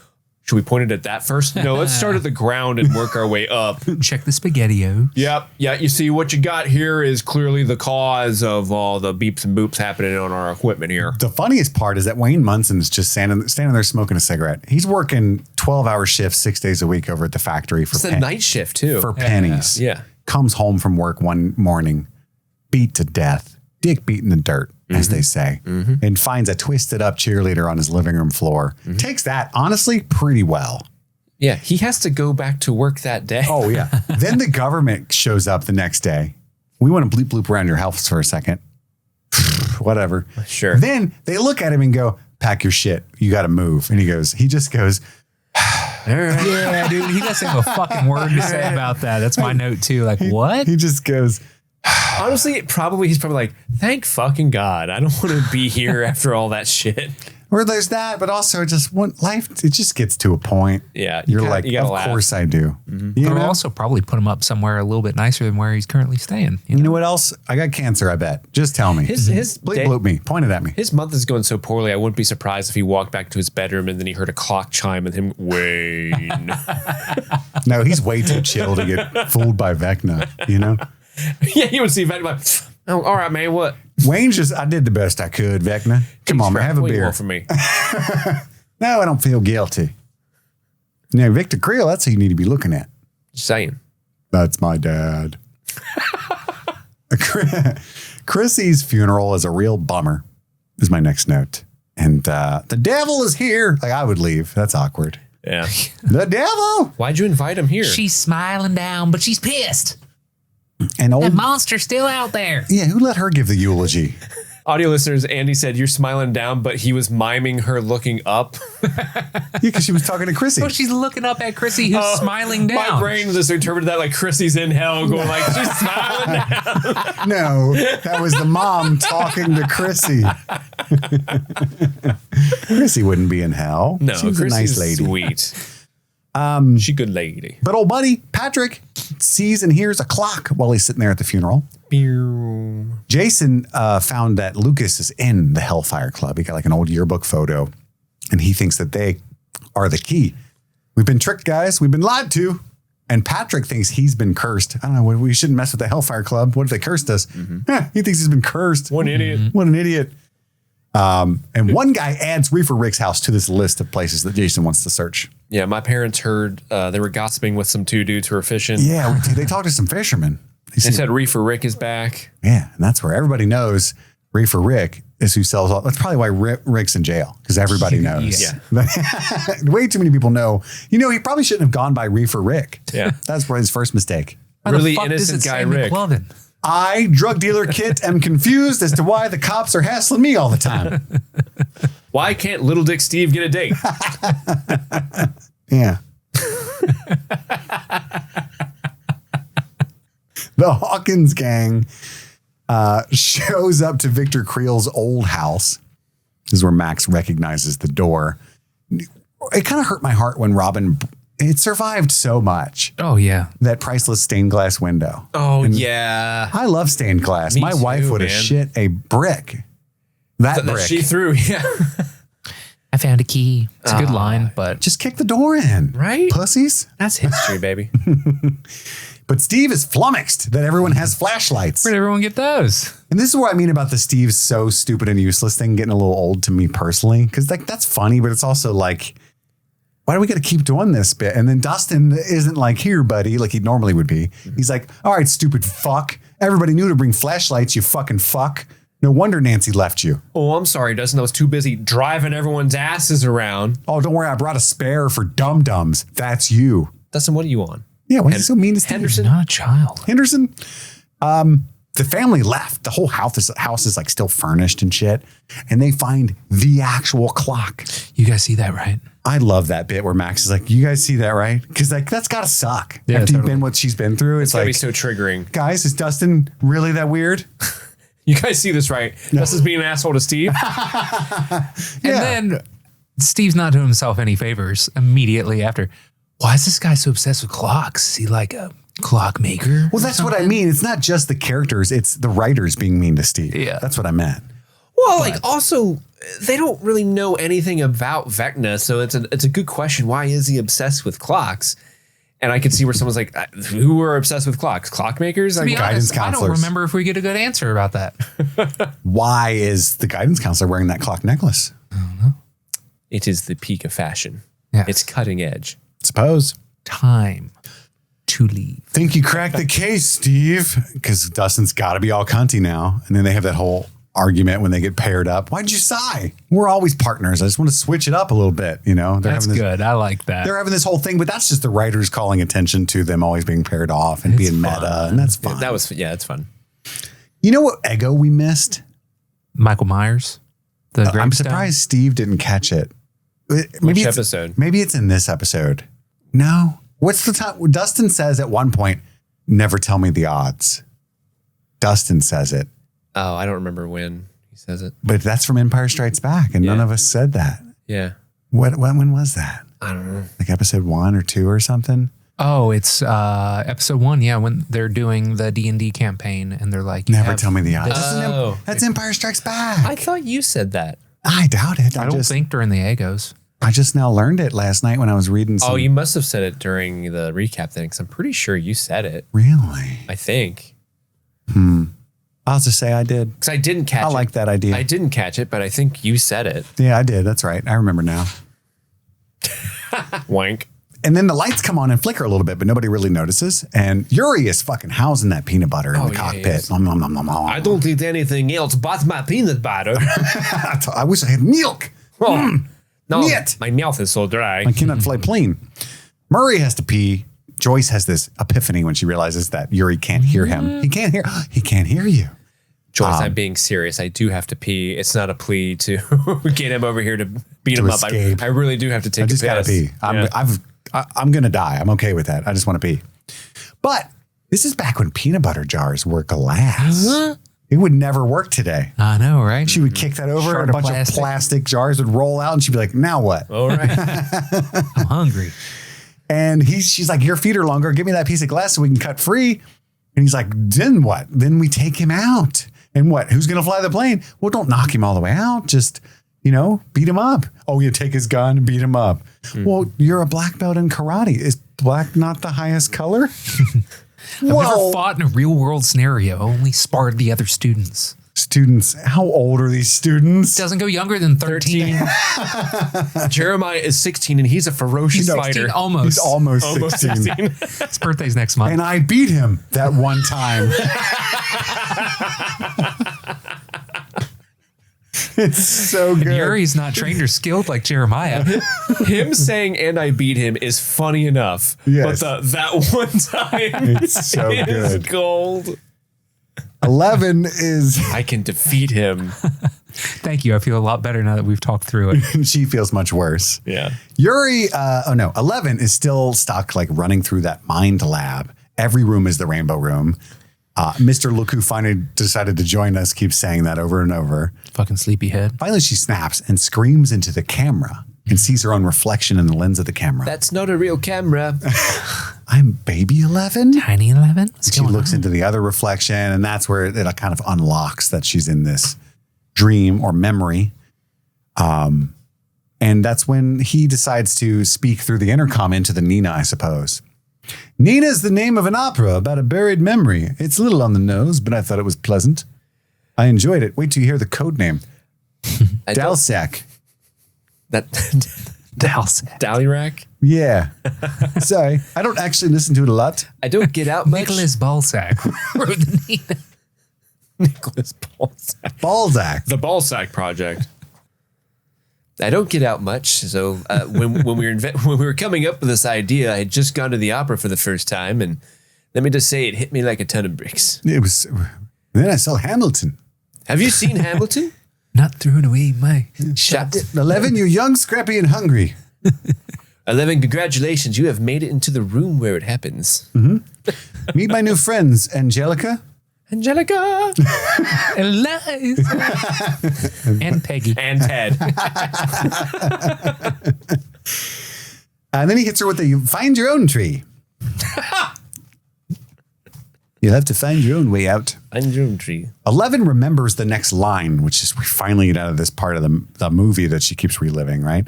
should we point it at that first? No, let's start at the ground and work our way up. Check the SpaghettiO. Yep. Yeah. You see, what you got here is clearly the cause of all the beeps and boops happening on our equipment here. The funniest part is that Wayne Munson's just standing there smoking a cigarette. He's working 12-hour shifts 6 days a week over at the factory for It's the night shift, too. for pennies. Yeah. Comes home from work one morning, beat to death, dick beat in the dirt, as they say, and finds a twisted up cheerleader on his living room floor. Takes that, honestly, pretty well. Yeah. He has to go back to work that day. Oh, yeah. Then the government shows up the next day. We want to bleep bloop around your house for a second. Whatever. Sure. Then they look at him and go, pack your shit. You got to move. And he just goes, All right. Yeah, dude. He doesn't have a fucking word to say about that. That's my note too. Like, what? He just goes, Honestly, he's probably like, thank fucking God. I don't want to be here after all that shit. or there's that, but also just life, it just gets to a point. Yeah. You're you like, gotta of laugh. course I do. You It'll know? also probably put him up somewhere a little bit nicer than where he's currently staying. You know what else? I got cancer, I bet. Just tell me. His Bleep day- bloop me. Point it at me. His month is going so poorly. I wouldn't be surprised if he walked back to his bedroom and then he heard a clock chime and him, Wayne. No, he's way too chill to get fooled by Vecna, you know? Yeah, he would see Vecna like, oh, all right, man, what? Wayne's just, I did the best I could, Vecna. Come on, man, have a What do you beer. want from me? No, I don't feel guilty. Now, Victor Creel, that's who you need to be looking at. Just saying. That's my dad. Chrissy's funeral is a real bummer, is my next note. And the devil is here. Like, I would leave. That's awkward. Yeah. The devil. Why'd you invite him here? She's smiling down, but she's pissed. And old, That monster's still out there. yeah, who let her give the eulogy? Audio listeners, Andy said you're smiling down, but he was miming her looking up. Yeah, because she was talking to Chrissy. Well, she's looking up at Chrissy, who's smiling down. My brain just interpreted that like Chrissy's in hell, going like, she's smiling down. No, that was the mom talking to Chrissy. Chrissy wouldn't be in hell. No, She's a Chrissy's nice lady. sweet. She good lady. But old buddy, Patrick, sees and hears a clock while he's sitting there at the funeral. Jason found that Lucas is in the Hellfire Club. He got like an old yearbook photo, and he thinks that they are the key. We've been tricked, guys. We've been lied to. And Patrick thinks he's been cursed. I don't know. We shouldn't mess with the Hellfire Club. What if they cursed us? He thinks he's been cursed. One idiot. What an idiot. And one guy adds Reefer Rick's house to this list of places that Jason wants to search. Yeah, my parents heard they were gossiping with some two dudes who were fishing. Yeah, they talked to some fishermen. They said Reefer Rick is back. Yeah, and that's where everybody knows Reefer Rick is who sells all. That's probably why Rick's in jail, because everybody knows. Yeah. Way too many people know. You know, he probably shouldn't have gone by Reefer Rick. Yeah. That's his first mistake. Why the Really fuck does innocent it guy say Rick. McLovin? I, drug dealer Kit, am confused as to why the cops are hassling me all the time. Why can't Little Dick Steve get a date? Yeah. The Hawkins gang shows up to Victor Creel's old house. This is where Max recognizes the door. It kind of hurt my heart when Robin, it survived so much. Oh, yeah. That priceless stained glass window. Oh, yeah. I love stained glass. Me My wife too, would have man. shit a brick. That That brick. she threw. Yeah. I found a key. It's a good line, but Just kick the door in. Right? Pussies. That's history, baby. But Steve is flummoxed that everyone has flashlights. where'd everyone get those? And this is what I mean about the Steve's so stupid and useless thing getting a little old to me personally. Because like that's funny, but it's also like, why do we got to keep doing this bit? And then Dustin isn't like, here, buddy, like he normally would be. He's like, all right, stupid fuck. Everybody knew to bring flashlights, you fucking fuck. No wonder Nancy left you. Oh, I'm sorry, Dustin. I was too busy driving everyone's asses around. Oh, don't worry. I brought a spare for dum-dums. That's you. Dustin, what are you on? Yeah, why is he so mean to Steve? Henderson? Not a child. Henderson? The family left. The whole house is like still furnished and shit. And they find the actual clock. You guys see that, right? I love that bit where Max is like, you guys see that, right? Because like that's gotta suck. Yeah, After you've totally. been what she's been through. It's Gotta like, be so triggering. guys, is Dustin really that weird? You guys see this, right? Dustin's being an asshole to Steve. And then Steve's not doing himself any favors immediately after. Why is this guy so obsessed with clocks? Is he like a clockmaker? Well, that's what I mean. It's not just the characters, it's the writers being mean to Steve. Yeah. That's what I meant. Well, like also, they don't really know anything about Vecna, so it's a good question. Why is he obsessed with clocks? And I could see where someone's like, who are obsessed with clocks? Clockmakers? To be Guidance honest, I don't counselors. remember if we get a good answer about that. Why is the guidance counselor wearing that clock necklace? It is the peak of fashion. Yes. It's cutting edge. Suppose. Time to leave. Think you cracked the case, Steve. Because Dustin's got to be all cunty now. And then they have that whole argument when they get paired up. Why'd you sigh? We're always partners. I just want to switch it up a little bit. You know, That's having this, good. I like that. They're having this whole thing, but that's just the writers calling attention to them always being paired off and being meta. And that's fine. It's fun. You know what Eggo we missed? Michael Myers. The I'm gravestone. surprised Steve didn't catch it. Which Maybe episode? Maybe it's in this episode. No. What's the time? Dustin says at one point, never tell me the odds. Dustin says it. Oh, I don't remember when he says it. But that's from Empire Strikes Back, and none of us said that. Yeah. When was that? I don't know. Like episode 1 or 2 or something? Oh, it's episode 1. Yeah, when they're doing the D&D campaign and they're like, Never tell me the odds. Oh. That's Empire Strikes Back. I thought you said that. I doubt it. I don't think during the Eggos. I just now learned it last night when I was reading some. Oh, you must have said it during the recap thing, because I'm pretty sure you said it. Really? I think. I'll just say I did. Because I didn't catch it. I like that idea. I didn't catch it, but I think you said it. Yeah, I did. That's right. I remember now. Wank. And then the lights come on and flicker a little bit, but nobody really notices. And Yuri is fucking housing that peanut butter in the yeah, cockpit. yes. Nom, nom, nom, nom, nom. I don't eat anything else but my peanut butter. I wish I had milk. Oh, no, Yet. my mouth is so dry. I cannot fly plane. Murray has to pee. Joyce has this epiphany when she realizes that Yuri can't hear him. He can't hear you. Joyce, I'm being serious. I do have to pee. It's not a plea to get him over here to beat To him escape. up. I really do have to take I just a gotta piss. pee. Yeah. I'm gonna die. I'm okay with that. I just want to pee. But this is back when peanut butter jars were glass. It would never work today. I know, right? She would kick that over, Shard and a of bunch plastic. of plastic jars would roll out, and she'd be like, "Now what?" All right. I'm hungry. And she's like, "Your feet are longer. Give me that piece of glass so we can cut free." And he's like, "Then what? Then we take him out. And what? Who's gonna fly the plane? Well, don't knock him all the way out. Just, beat him up. Oh, you take his gun and beat him up. Well, you're a black belt in karate. Is black not the highest color?" I've never fought in a real world scenario. Only sparred the other students. Students, how old are these students? Doesn't go younger than 13. Jeremiah is 16 and he's a ferocious fighter. 16 almost. He's almost 16. His birthday's next month. And I beat him that one time. It's so good. Yuri's not trained or skilled like Jeremiah. Him saying "and I beat him" is funny enough. Yes. But that one time It's so is good. gold. 11 is, I can defeat him. Thank you. I feel a lot better now that we've talked through it. she feels much worse. Yeah. Yuri, 11 is still stuck like running through that mind lab. Every room is the rainbow room. Mr. Look who finally decided to join us keeps saying that over and over. Fucking sleepyhead. Finally, she snaps and screams into the camera and sees her own reflection in the lens of the camera. That's not a real camera. I'm baby 11? Tiny 11? What's She going looks on? into the other reflection, and that's where it kind of unlocks that she's in this dream or memory. And that's when he decides to speak through the intercom into the Nina, I suppose. Nina's the name of an opera about a buried memory. It's a little on the nose, but I thought it was pleasant. I enjoyed it. Wait till you hear the code name. Dalsac. That Dalsac. Dallirac? Yeah. Sorry. I don't actually listen to it a lot. I don't get out much. Nicholas Balzac wrote the Nina. Nicholas Balzac. Balzac. The Balzac Project. I don't get out much, so when we were coming up with this idea, I had just gone to the opera for the first time, and let me just say, it hit me like a ton of bricks. It was. Then I saw Hamilton. Have you seen Hamilton? Not throwing away my Shut. 11, you're young, scrappy, and hungry. 11, congratulations, you have made it into the room where it happens. Meet my new friends, Angelica. Angelica Eliza and Peggy and Ted. And then he hits her with the find your own tree. You'll have to find your own way out. Find your own tree. 11 remembers the next line, which is we finally get out of this part of the movie that she keeps reliving, right?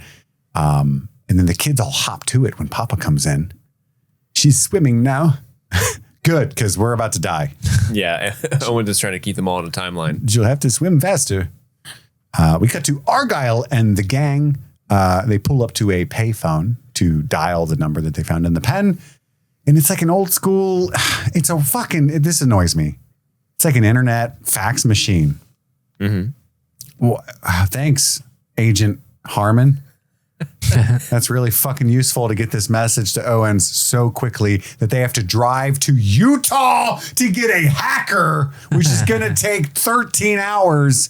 And then the kids all hop to it when Papa comes in. She's swimming now. Good, because we're about to die. Yeah, Owens is trying to keep them all on a timeline. You'll have to swim faster. We cut to Argyle and the gang. They pull up to a payphone to dial the number that they found in the pen. And it's like an old school, this annoys me. It's like an internet fax machine. Well, thanks, Agent Harmon. That's really fucking useful to get this message to Owens so quickly that they have to drive to Utah to get a hacker, which is going to take 13 hours.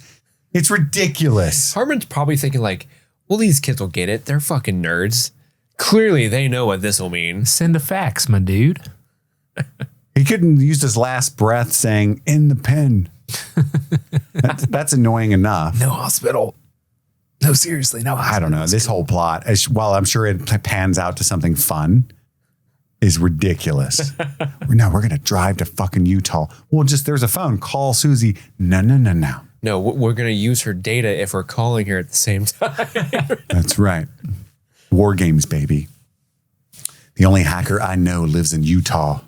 It's ridiculous. Harmon's probably thinking like, well, these kids will get it. They're fucking nerds. Clearly, they know what this will mean. Send a fax, my dude. He couldn't use his last breath saying, in the pen. That's annoying enough. No hospital. No, seriously, no hospital. I don't know. This whole plot, while I'm sure it pans out to something fun, is ridiculous. No, we're going to drive to fucking Utah. Well, there's a phone. Call Susie. No. No, we're going to use her data if we're calling her at the same time. That's right. War games, baby. The only hacker I know lives in Utah.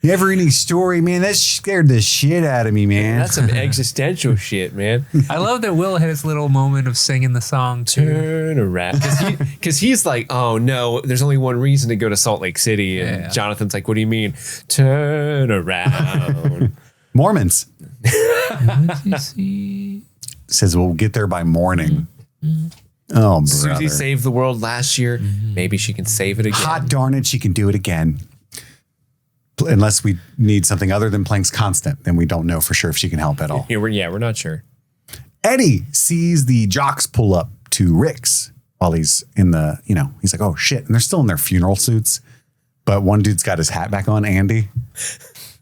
You ever any story, man? That scared the shit out of me, man. That's some existential shit, man. I love that Will had his little moment of singing the song too. Turn around. Because he's like, oh no, there's only one reason to go to Salt Lake City. And Jonathan's like, what do you mean? Turn around. Mormons. What you see? Says we'll get there by morning. Oh, brother. Susie saved the world last year. Maybe she can save it again. Hot darn it, she can do it again. Unless we need something other than Planck's constant, then we don't know for sure if she can help at all. We're not sure. Eddie sees the jocks pull up to Rick's while he's in the, he's like, oh shit. And they're still in their funeral suits. But one dude's got his hat back on, Andy.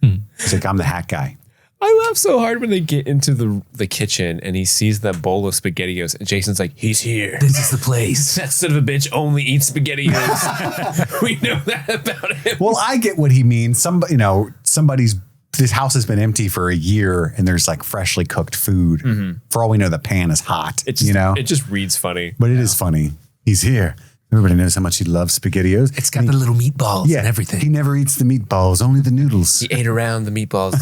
He's like, I'm the hat guy. I laugh so hard when they get into the kitchen and he sees that bowl of SpaghettiOs and Jason's like, he's here. This is the place. That son of a bitch only eats SpaghettiOs. We know that about him. Well, I get what he means. This house has been empty for a year and there's like freshly cooked food. For all we know, the pan is hot. It just reads funny. But it is funny. He's here. Everybody knows how much he loves SpaghettiOs. It's got the little meatballs and everything. He never eats the meatballs, only the noodles. He ate around the meatballs.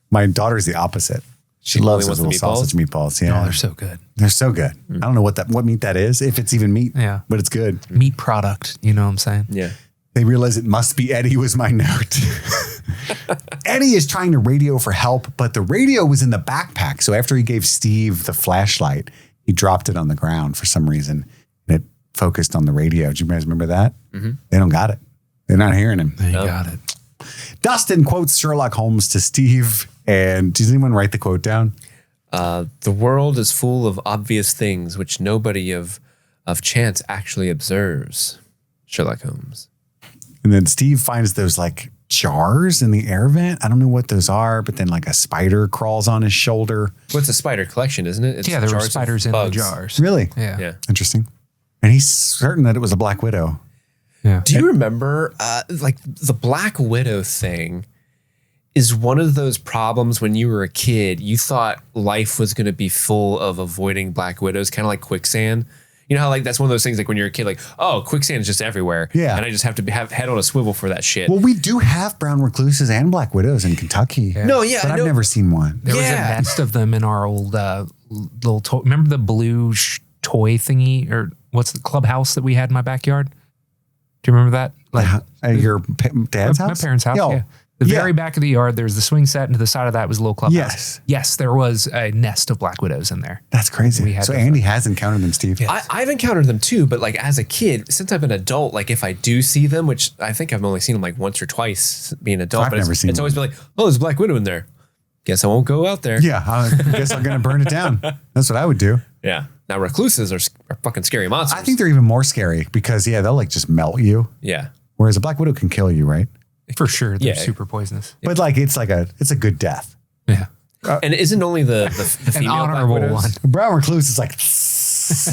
My daughter's the opposite. She loves those little sausage meatballs. Yeah, Oh, they're so good. They're so good. I don't know what meat that is, if it's even meat. Yeah. But it's good. Meat product. You know what I'm saying? Yeah. They realize it must be Eddie was my note. Eddie is trying to radio for help, but the radio was in the backpack. So after he gave Steve the flashlight, he dropped it on the ground for some reason. And it focused on the radio. Do you guys remember that? They don't got it. They're not hearing him. They got it. Dustin quotes Sherlock Holmes to Steve. And does anyone write the quote down? The world is full of obvious things which nobody of chance actually observes. Sherlock Holmes. And then Steve finds those like jars in the air vent. I don't know what those are, but then like a spider crawls on his shoulder. What's a spider collection, isn't it? It's There were jars of spiders in the bugs. jars. Really? Yeah. Interesting. And he's certain that it was a Black Widow. Yeah. Do you remember like the Black Widow thing is one of those problems when you were a kid, you thought life was going to be full of avoiding Black Widows, kind of like quicksand. You know how like that's one of those things like when you're a kid, like, oh, quicksand is just everywhere. Yeah. And I just have to have head on a swivel for that shit. Well, we do have brown recluses and Black Widows in Kentucky. No, yeah. But I've never seen one. There was a nest of them in our old little toy. Remember the blue toy thingy, or what's the clubhouse that we had in my backyard? Do you remember that? Like Your dad's my house? parents' house. Yo, Yeah. The very back of the yard, there's the swing set, and to the side of that was a little clubhouse. Yes. Yes, there was a nest of black widows in there. That's crazy. So Andy has encountered them, Steve. I've encountered them too, but like as a kid, since I've been an adult, like if I do see them, which I think I've only seen them like once or twice being an adult, I've never seen it's them. always been like, oh, there's a black widow in there. Guess I won't go out there. Yeah, I guess I'm going to burn it down. That's what I would do. Yeah. Now recluses are fucking scary monsters. I think they're even more scary because, they'll like just melt you. Yeah. Whereas a black widow can kill you, right? For sure, they're Yeah. super poisonous. But like it's a good death. Yeah. And isn't only the female black honorable widows? one. A brown recluse is like,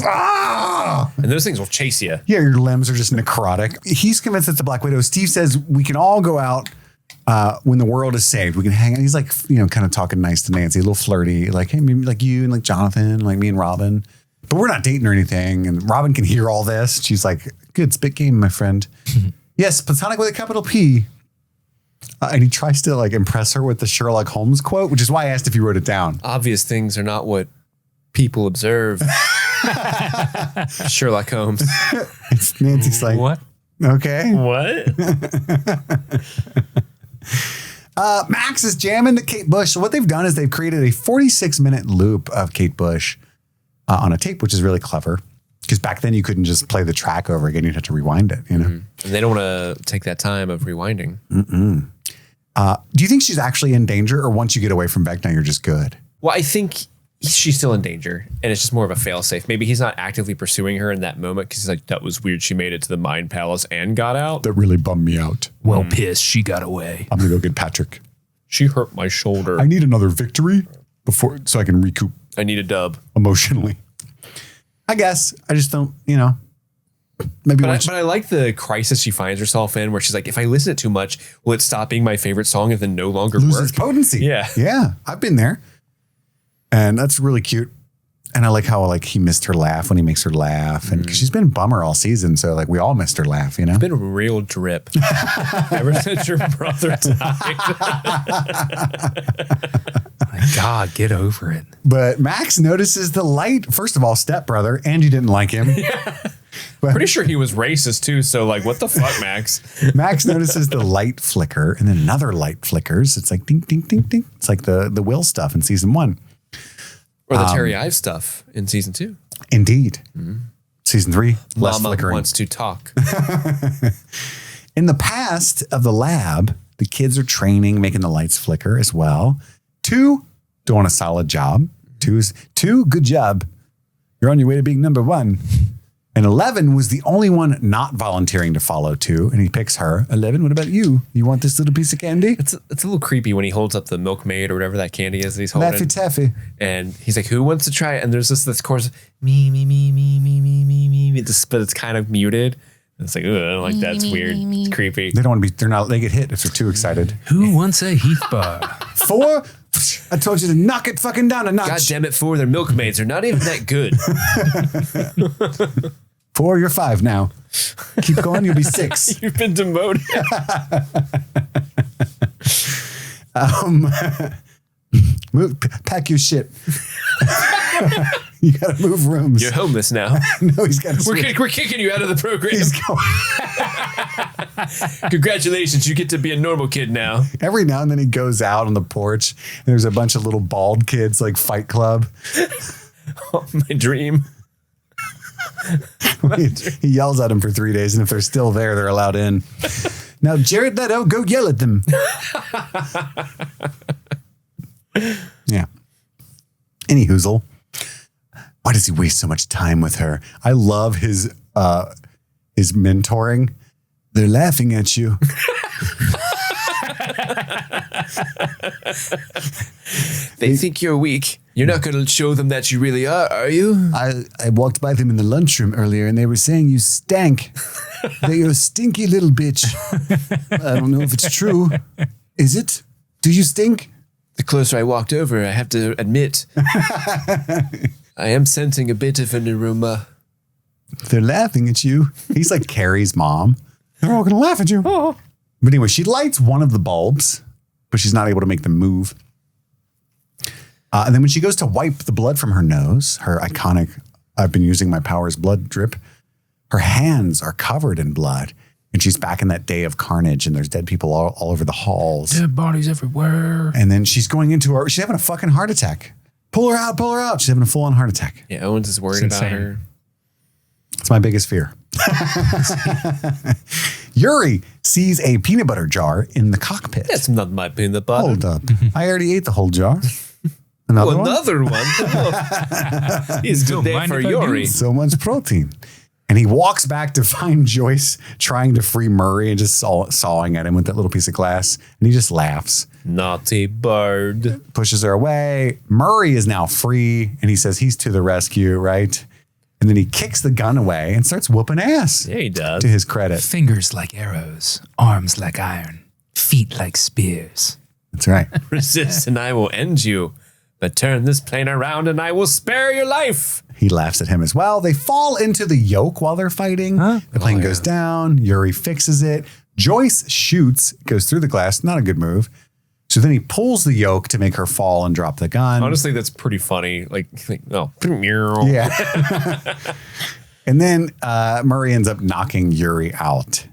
ah! And those things will chase you. Yeah, your limbs are just necrotic. He's convinced it's a black widow. Steve says we can all go out when the world is saved. We can hang out. He's like, kind of talking nice to Nancy, a little flirty, like, hey, maybe like you and like Jonathan, like me and Robin. But we're not dating or anything. And Robin can hear all this. She's like, good spit game, my friend. Yes, platonic with a capital P. And he tries to like impress her with the Sherlock Holmes quote, which is why I asked if you wrote it down. Obvious things are not what people observe. Sherlock Holmes. It's Nancy's like, What? okay. What? Max is jamming to Kate Bush. So what they've done is they've created a 46-minute loop of Kate Bush on a tape, which is really clever. Because back then you couldn't just play the track over again. You'd have to rewind it, And they don't want to take that time of rewinding. Do you think she's actually in danger, or once you get away from Vecna, you're just good? Well, I think she's still in danger, and it's just more of a failsafe. Maybe he's not actively pursuing her in that moment because he's like, that was weird. She made it to the Mind Palace and got out. That really bummed me out. Well, pissed. She got away. I'm going to go get Patrick. She hurt my shoulder. I need another victory so I can recoup I need a dub. emotionally. I guess. I just don't, maybe But I like the crisis she finds herself in where she's like, if I listen to it too much, will it stop being my favorite song and then no longer lose work? its potency. Yeah. Yeah. I've been there. And that's really cute. And I like how like he missed her laugh when he makes her laugh. And 'cause she's been a bummer all season. So like we all missed her laugh, It's been a real drip ever since your brother died. My God, get over it. But Max notices the light. First of all, stepbrother. And you didn't like him. Pretty sure he was racist too. So like, what the fuck, Max? Max notices the light flicker and then another light flickers. It's like ding, ding, ding, ding. It's like the Will stuff in season 1. Or the Terry Ives stuff in season 2. Indeed. Season 3, less Mama flickering. wants to talk. In the past of the lab, the kids are training, making the lights flicker as well. 2, doing a solid job. 2, good job. You're on your way to being number 1. And 11 was the only one not volunteering to follow 2. And he picks her. 11, what about you? You want this little piece of candy? It's a little creepy when he holds up the milkmaid or whatever that candy is that he's holding. Laffy Taffy. And he's like, who wants to try it? And there's this chorus, me, me, me, me, me, me, me, me. But it's kind of muted. And it's like, ugh, I don't like that's weird. It's creepy. They don't want to be, they get hit if they're too excited. Who wants a Heath bar? 4, I told you to knock it fucking down a notch. God damn it, 4, they're milkmaids. They're not even that good. 4, you're 5 now. Keep going, you'll be 6. You've been demoted. Pack your shit. You gotta move rooms. You're homeless now. No, he's got to We're kicking you out of the program. He's going. Congratulations, you get to be a normal kid now. Every now and then he goes out on the porch and there's a bunch of little bald kids like Fight Club. Oh, my dream. He yells at them for 3 days, and if they're still there, they're allowed in. Now, Jared Leto, go yell at them. Yeah. Any hoozle. Why does he waste so much time with her? I love his mentoring. They're laughing at you. They think you're weak. You're not going to show them that you really are you? I walked by them in the lunchroom earlier, and they were saying you stank. That you're a stinky little bitch. I don't know if it's true. Is it? Do you stink? The closer I walked over, I have to admit, I am sensing a bit of an aroma. They're laughing at you. He's like Carrie's mom. They're all going to laugh at you. Oh. But anyway, she lights one of the bulbs, but she's not able to make them move. And then when she goes to wipe the blood from her nose, her iconic, I've been using my powers blood drip, her hands are covered in blood. And she's back in that day of carnage and there's dead people all over the halls. Dead bodies everywhere. And then she's going into her, she's having a fucking heart attack. Pull her out, pull her out. She's having a full on heart attack. Yeah, Owens is worried It's about insane. her. It's my biggest fear. Yuri sees a peanut butter jar in the cockpit. That's not my peanut butter. Hold up. I already ate the whole jar. Another one? Another one. It's good Don't day mind for if I do. Yuri. So much protein. And he walks back to find Joyce trying to free Murray and just sawing at him with that little piece of glass. And he just laughs, Naughty bird. pushes her away. Murray is now free. And he says he's to the rescue, right? And then he kicks the gun away and starts whooping ass. Yeah, he does. To his credit. Fingers like arrows, arms like iron, feet like spears. That's right. Resist and I will end you. But turn this plane around and I will spare your life. He laughs at him as well. They fall into the yoke while they're fighting. The plane goes down. Yuri fixes it. Joyce shoots, goes through the glass. Not a good move. So then he pulls the yoke to make her fall and drop the gun. Honestly, that's pretty funny. Like no. Yeah. And then Murray ends up knocking Yuri out.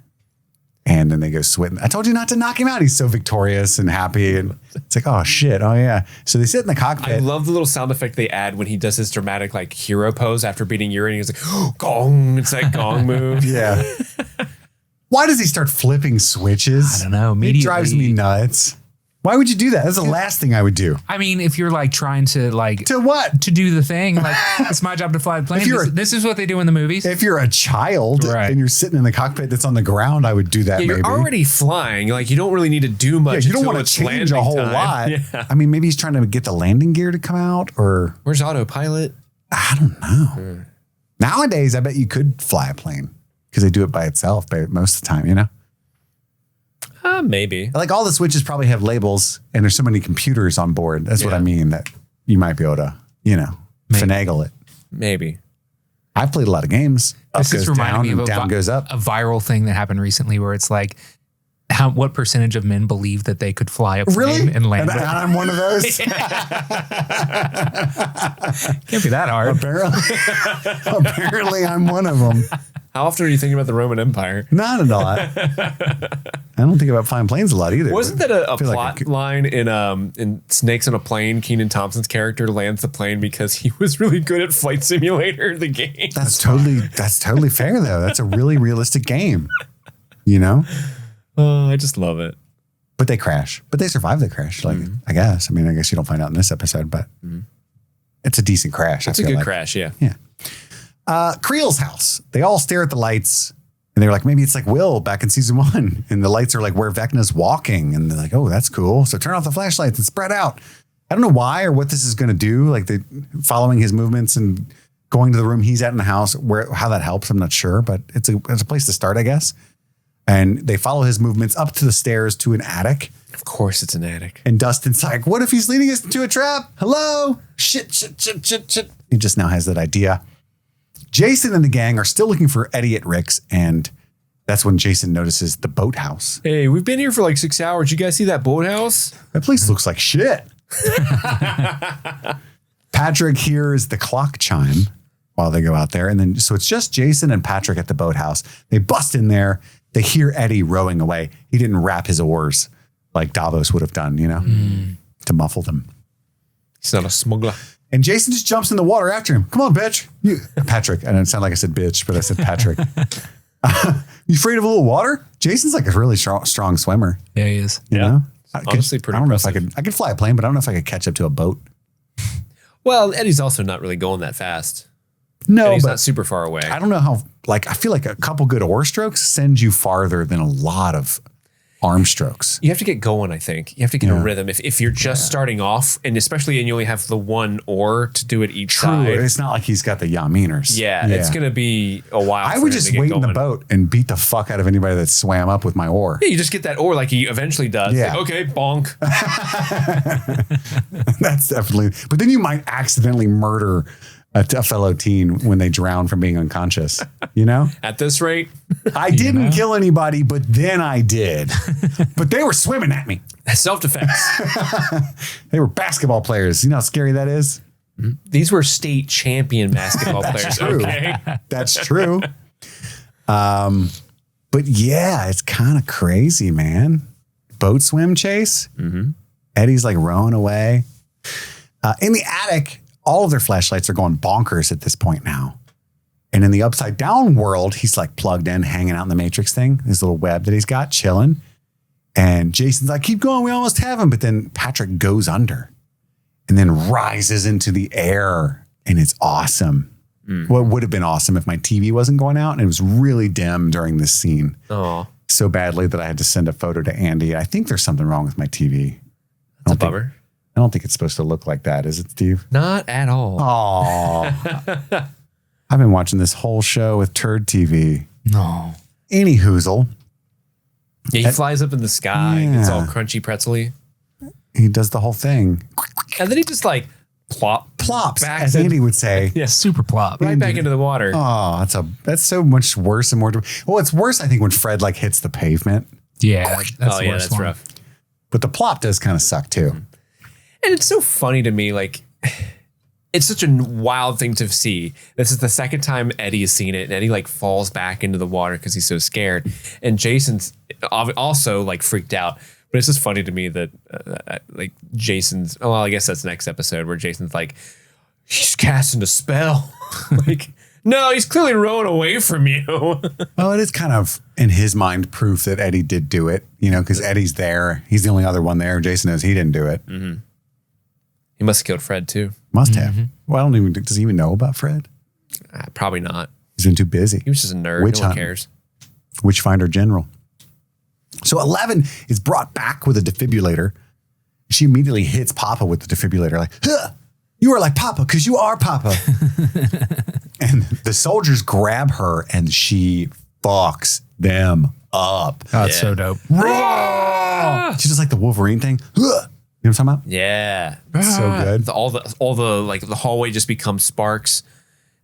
And then they go switting. I told you not to knock him out. He's so victorious and happy. And it's like, oh, shit. Oh, yeah. So they sit in the cockpit. I love the little sound effect they add when he does his dramatic like hero pose after beating Yuri. And he's like, oh, gong. It's that gong move. Yeah. Why does he start flipping switches? I don't know. It drives me nuts. Why would you do that? That's the last thing I would do. I mean, if you're like trying to like To what? to do the thing, like it's my job to fly the plane. If you're This is what they do in the movies. If you're a child Right. and you're sitting in the cockpit that's on the ground, I would do that. Yeah, you're maybe. already flying. Like you don't really need to do much. Yeah, you don't until want it's to change a landing whole time. lot. Yeah. I mean, maybe he's trying to get the landing gear to come out, or Where's autopilot? I don't know. Nowadays, I bet you could fly a plane because they do it by itself most of the time, you know? Maybe. Like all the switches probably have labels and there's so many computers on board. That's what I mean, that you might be able to, finagle it. Maybe. I've played a lot of games. Up This is goes reminding down me of and down goes up. a viral thing that happened recently where it's like, what percentage of men believe that they could fly a plane Really? and land? And with it? I'm one of those. Can't be that hard. Apparently, I'm one of them. How often are you thinking about the Roman Empire? Not a lot. I don't think about flying planes a lot either. Wasn't that a I feel like plot I could- line in Snakes on a Plane? Keenan Thompson's character lands the plane because he was really good at Flight Simulator, the game. That's totally fair though. That's a really realistic game. I just love it. But they crash. But they survive the crash. Like I guess. I mean, I guess you don't find out in this episode, but it's a decent crash. It's a good crash, yeah. Yeah. Creel's house. They all stare at the lights and they're like, maybe it's like Will back in season 1. And the lights are like where Vecna's walking. And they're like, oh, that's cool. So turn off the flashlights and spread out. I don't know why or what this is going to do. Like they following his movements and going to the room he's at in the house, how that helps. I'm not sure, but it's a place to start, I guess. And they follow his movements up to the stairs to an attic. Of course it's an attic. And Dustin's like, what if he's leading us into a trap? Hello? Shit. He just now has that idea. Jason and the gang are still looking for Eddie at Rick's. And that's when Jason notices the boathouse. Hey, we've been here for like 6 hours. You guys see that boathouse? That place looks like shit. Patrick hears the clock chime while they go out there. And then, so it's just Jason and Patrick at the boathouse. They bust in there. They hear Eddie rowing away. He didn't wrap his oars like Davos would have done, to muffle them. He's not a smuggler. And Jason just jumps in the water after him. Come on, bitch. Patrick. I didn't sound like I said bitch, but I said Patrick. You afraid of a little water? Jason's like a really strong swimmer. Yeah, he is. You know? Honestly, pretty I don't know if impressive. I could fly a plane, but I don't know if I could catch up to a boat. Well, Eddie's also not really going that fast. No, Eddie's but not super far away. I don't know how, I feel like a couple good oar strokes send you farther than a lot of arm strokes. You have to get going, I think. You have to get a rhythm. If you're just starting off, and especially and you only have the one oar to do it each side. It's not like he's got the Yaminers. Yeah, it's going to be a while. I would just wait in the boat and beat the fuck out of anybody that swam up with my oar. Yeah, you just get that oar like he eventually does. Yeah. Like, okay, bonk. That's definitely, but then you might accidentally murder a fellow teen when they drown from being unconscious, At this rate, I didn't kill anybody, but then I did. But they were swimming at me. self-defense. They were basketball players. You know how scary that is? These were state champion basketball players. true. Okay. That's true. But But yeah, it's kind of crazy, man. Boat swim chase. Mm-hmm. Eddie's like rowing away. In the attic, all of their flashlights are going bonkers at this point now. And in the upside down world, he's like plugged in, hanging out in the Matrix thing, his little web that he's got, chilling. And Jason's like, keep going, we almost have him. But then Patrick goes under and then rises into the air. And it's awesome. What would have been awesome if my TV wasn't going out and it was really dim during this scene. Oh, So badly that I had to send a photo to Andy. I think there's something wrong with my TV. that's a bummer. I don't think it's supposed to look like that, is it, Steve? Not at all. Oh. I've been watching this whole show with Turd TV. No. Any hoozle. Yeah, he flies up in the sky. Yeah. It's all crunchy pretzely. He does the whole thing. And then he just like Plops, back as to- Andy would say. Yeah. Super plop. right back into the water. Oh, that's so much worse and more. Well, it's worse, I think, when Fred like hits the pavement. Yeah. That's oh, the yeah, worst that's one. rough. But the plop does kind of suck too. And it's so funny to me, like, it's such a wild thing to see. This is the second time Eddie has seen it, and Eddie like falls back into the water because he's so scared. And Jason's also like freaked out. But it's just funny to me that like Jason's. Oh, well, I guess that's next episode where Jason's like, he's casting a spell. Like, no, he's clearly rowing away from you. Well, it is kind of in his mind proof that Eddie did do it, you know, because Eddie's there. He's the only other one there. Jason knows he didn't do it. Mm-hmm. He must have killed Fred too. Must have. Well, I don't even. Does he even know about Fred? Probably not. He's been too busy. He was just a nerd. Witch No one hunting. cares. Witchfinder General. So 11 is brought back with a defibrillator. She immediately hits Papa with the defibrillator, like, huh, you are like Papa because you are Papa. And the soldiers grab her and she fucks them up. Oh, it's so dope. She's just like the Wolverine thing. Huh. You know what I'm talking about? Yeah. It's so good. All the like the hallway just becomes sparks.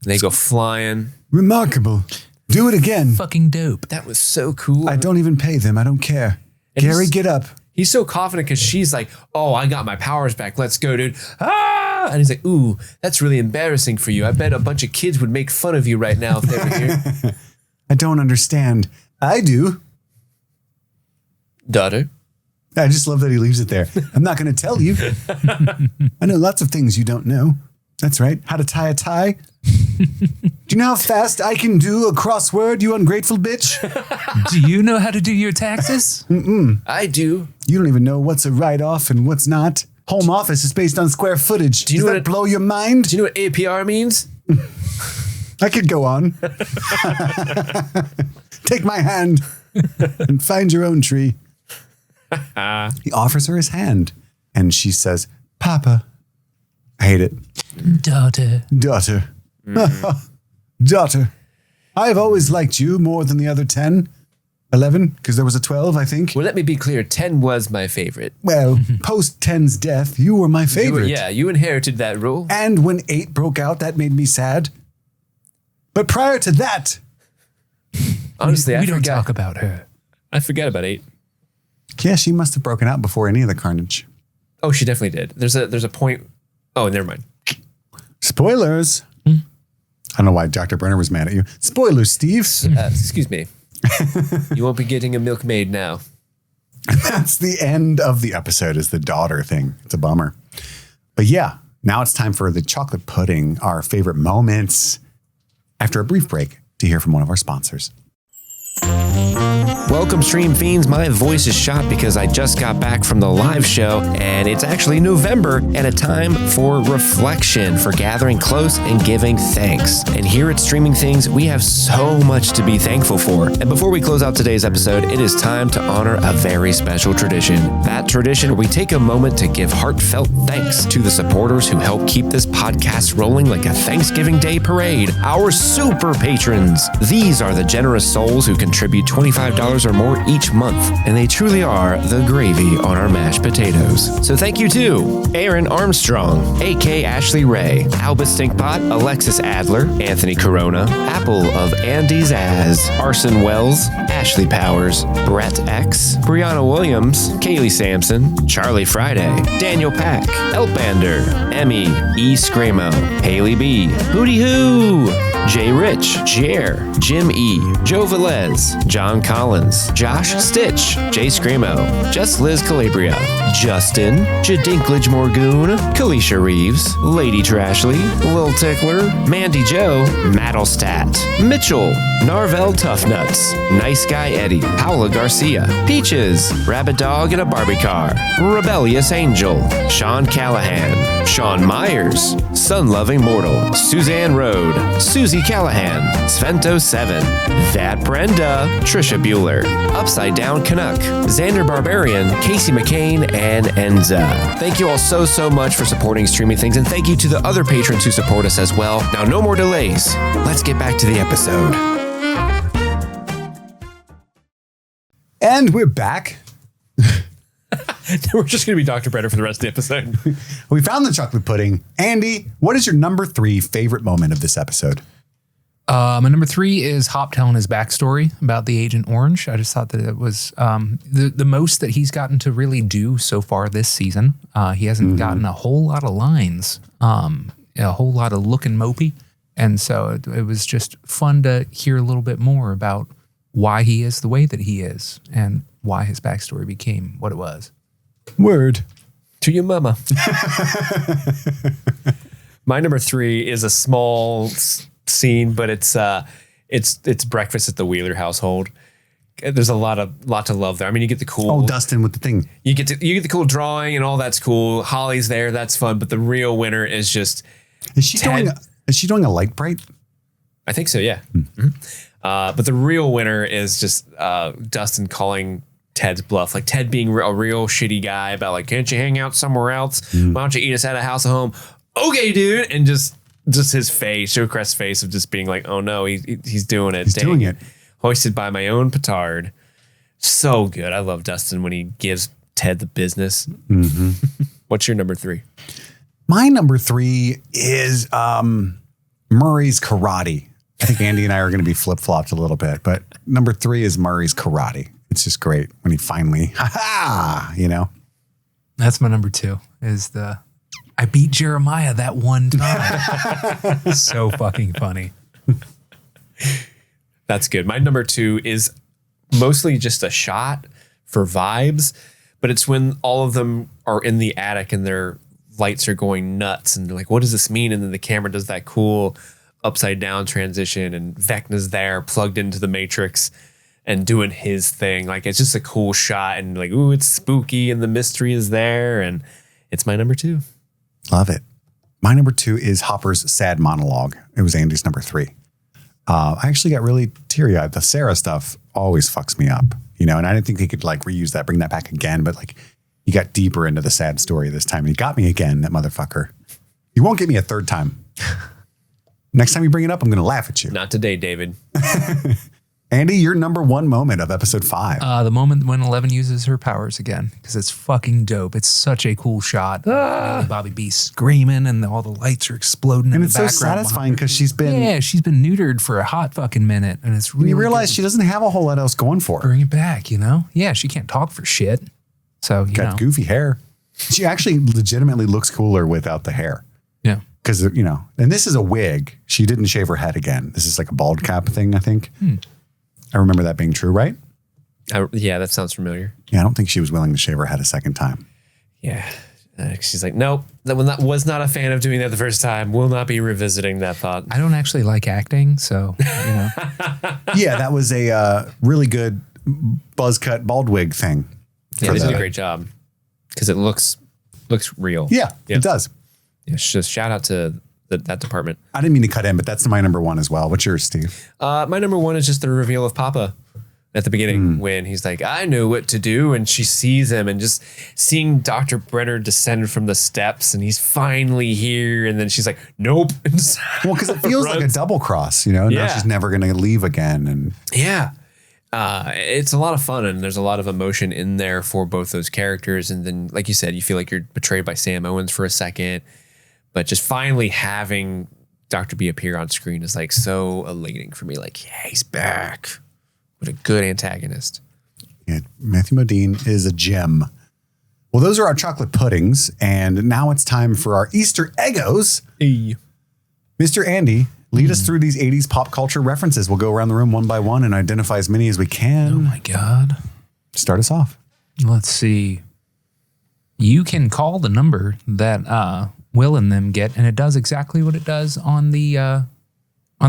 And they go flying. Remarkable. Do it again. Fucking dope. That was so cool. I don't even pay them. I don't care. And Gary, he's- get up. He's so confident because she's like, oh, I got my powers back. Let's go, dude. Ah! And he's like, ooh, that's really embarrassing for you. I bet a bunch of kids would make fun of you right now if they were here. I don't understand. I do. Daughter. I just love that he leaves it there. I'm not going to tell you. I know lots of things you don't know. That's right. How to tie a tie. Do you know how fast I can do a crossword, you ungrateful bitch? Do you know how to do your taxes? I do. You don't even know what's a write-off and what's not. Home office is based on square footage. Do you Does know that what blow your mind? Do you know what APR means? I could go on. Take my hand and find your own tree. He offers her his hand and she says, Papa. I hate it. Daughter. Daughter. Daughter. I have always liked you more than the other 10. 11, because there was a 12, I think. Well, let me be clear. 10 was my favorite. Well, post 10's death, you were my favorite. You inherited that role. And when 8 broke out, that made me sad. But prior to that, Honestly, we I don't forgot. talk about her. I forgot about 8. yeah, she must have broken out before any of the carnage. Oh, she definitely did. There's a point. Oh, never mind. Spoilers. I don't know why Dr. Brenner was mad at you. Spoilers, Steve. Excuse me. You won't be getting a milkmaid now. That's the end of the episode, is the daughter thing. It's a bummer. But yeah, now it's time for the chocolate pudding, our favorite moments, after a brief break to hear from one of our sponsors. Welcome, Stream Fiends. My voice is shot because I just got back from the live show, and it's actually November and a time for reflection, for gathering close and giving thanks. And here at Streaming Things, we have so much to be thankful for. And before we close out today's episode, it is time to honor a very special tradition. That tradition, we take a moment to give heartfelt thanks to the supporters who help keep this podcast rolling like a Thanksgiving Day parade. Our super patrons. These are the generous souls who contribute $25 or more each month, and they truly are the gravy on our mashed potatoes. So thank you to Aaron Armstrong, A.K. Ashley Ray, Albus Stinkpot, Alexis Adler, Anthony Corona, Apple of Andy's Az, Arson Wells, Ashley Powers, Brett X, Brianna Williams, Kaylee Sampson, Charlie Friday, Daniel Pack, Elpander, Emmy, E. Scramo, Haley B, Hootie Hoo, Jay Rich, Jer, Jim E, Joe Velez, John Collins, Josh Stitch, Jay Screamo, Just Liz Calabria, Justin, Jadinklage Morgoon, Kalisha Reeves, Lady Trashley, Lil Tickler, Mandy Joe, Maddlestat, Mitchell, Narvel Toughnuts, Nice Guy Eddie, Paula Garcia, Peaches, Rabbit Dog in a Barbie Car, Rebellious Angel, Sean Callahan, Sean Myers, Sun Loving Mortal, Suzanne Road, Susie Callahan, Svento7, That Brenda, Trisha Bueller, Upside Down Canuck, Xander Barbarian, Casey McCain, and Enza. Thank you all so much for supporting Streaming Things, and thank you to the other patrons who support us as well. Now, no more delays. Let's get back to the episode. And we're back. We're just going to be Dr. Brenner for the rest of the episode. We found the chocolate pudding. Andy, what is your number 3 favorite moment of this episode? My number 3 is Hop telling his backstory about the Agent Orange. I just thought that it was the most that he's gotten to really do so far this season. He hasn't gotten a whole lot of lines, a whole lot of looking mopey. And so it was just fun to hear a little bit more about why he is the way that he is and why his backstory became what it was. Word. To your mama. My number 3 is a small scene, but it's breakfast at the Wheeler household. There's a lot to love there. I mean, you get the cool. Oh, Dustin with the thing. You get the cool drawing and all that's cool. Holly's there, that's fun. But the real winner is just. Is she doing a light bright? I think so. Yeah. Mm-hmm. But the real winner is just Dustin calling Ted's bluff, like Ted being a real shitty guy about like, can't you hang out somewhere else? Why don't you eat us at a house at home? Okay, dude. And just his face, Joe Crest's face of just being like, oh no, he's doing it. He's doing it. Hoisted by my own petard. So good. I love Dustin when he gives Ted the business. Mm-hmm. What's your number 3? My number 3 is Murray's karate. I think Andy and I are going to be flip-flopped a little bit, but number 3 is Murray's karate. It's just great when he finally, you know? That's my number 2 is I beat Jeremiah that one time. So fucking funny. That's good. My number 2 is mostly just a shot for vibes, but it's when all of them are in the attic and their lights are going nuts and they're like, what does this mean? And then the camera does that cool upside down transition and Vecna's there plugged into the Matrix and doing his thing. Like, it's just a cool shot and like, ooh, it's spooky and the mystery is there. And it's my number 2. Love it. My number 2 is Hopper's sad monologue. It was Andy's number 3. I actually got really teary-eyed. The Sarah stuff always fucks me up, you know, and I didn't think they could like reuse that, bring that back again, but like he got deeper into the sad story this time. He got me again, that motherfucker. He won't get me a third time. Next time you bring it up, I'm going to laugh at you. Not today, David. Andy, your number 1 moment of episode 5. The moment when 11 uses her powers again, because it's fucking dope. It's such a cool shot. Bobby B screaming and all the lights are exploding and in it's the so background. satisfying because she's been neutered for a hot fucking minute. And it's really you realize good. she doesn't have a whole lot else going for her. Bring it back, you know? Yeah, she can't talk for shit. So, you got know. goofy hair. She actually legitimately looks cooler without the hair. Yeah. Because, you know, and this is a wig. She didn't shave her head again. This is like a bald cap thing, I think. I remember that being true, right? Yeah, that sounds familiar. Yeah, I don't think she was willing to shave her head a second time. Yeah. She's like, nope, that was not a fan of doing that the first time. Will not be revisiting that thought. I don't actually like acting, so, you know. Yeah, that was a really good buzz cut bald wig thing. Yeah, they did a great job because it looks real. Yeah, it does. Yeah, just shout out to that department. I didn't mean to cut in, but that's my number 1 as well. What's yours, Steve? My number 1 is just the reveal of Papa at the beginning when he's like, I knew what to do. And she sees him and just seeing Dr. Brenner descend from the steps and he's finally here. And then she's like, nope. Well, because it feels like a double cross, you know? Now she's never going to leave again. And yeah. It's a lot of fun and there's a lot of emotion in there for both those characters. And then, like you said, you feel like you're betrayed by Sam Owens for a second. But just finally having Dr. B appear on screen is like so elating for me. Like, yeah, he's back. What a good antagonist. Yeah, Matthew Modine is a gem. Well, those are our chocolate puddings. And now it's time for our Easter Eggos. Hey. Mr. Andy, Lead us through these 80s pop culture references. We'll go around the room one by one and identify as many as we can. Oh my God. Start us off. Let's see. You can call the number that Will and them get, and it does exactly what it does on the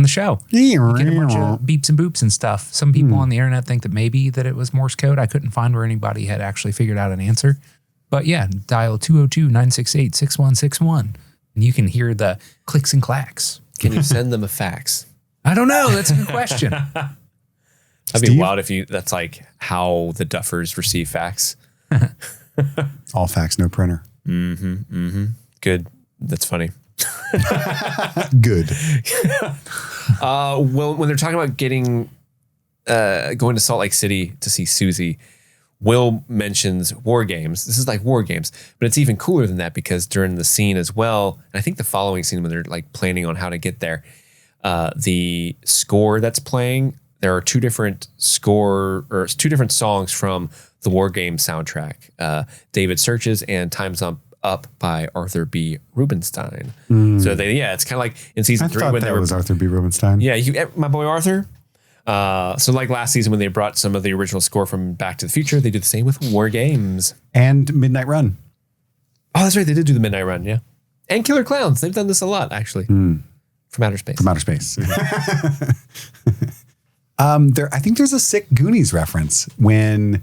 show. You get a bunch of beeps and boops and stuff. Some people on the internet think that maybe that it was Morse code. I couldn't find where anybody had actually figured out an answer. But yeah, dial 202-968-6161, and you can hear the clicks and clacks. Can you send them a fax? I don't know. That's a good question. That'd be wild if that's like how the Duffers receive fax. All fax, no printer. Good. That's funny. Good. Well, when they're talking about going to Salt Lake City to see Susie, Will mentions war games. This is like war games, but it's even cooler than that because during the scene as well, and I think the following scene when they're like planning on how to get there, the score that's playing, there are two different songs from the war game soundtrack. David Searches and Time's Up by Arthur B. Rubinstein. So it's kind of like in season 3 when that was Arthur B. Rubinstein. Yeah, my boy Arthur. So like last season when they brought some of the original score from Back to the Future, they did the same with War Games. And Midnight Run. Oh, that's right. They did do the Midnight Run, yeah. And Killer Clowns. They've done this a lot, actually. From outer space. From outer space. I think there's a sick Goonies reference when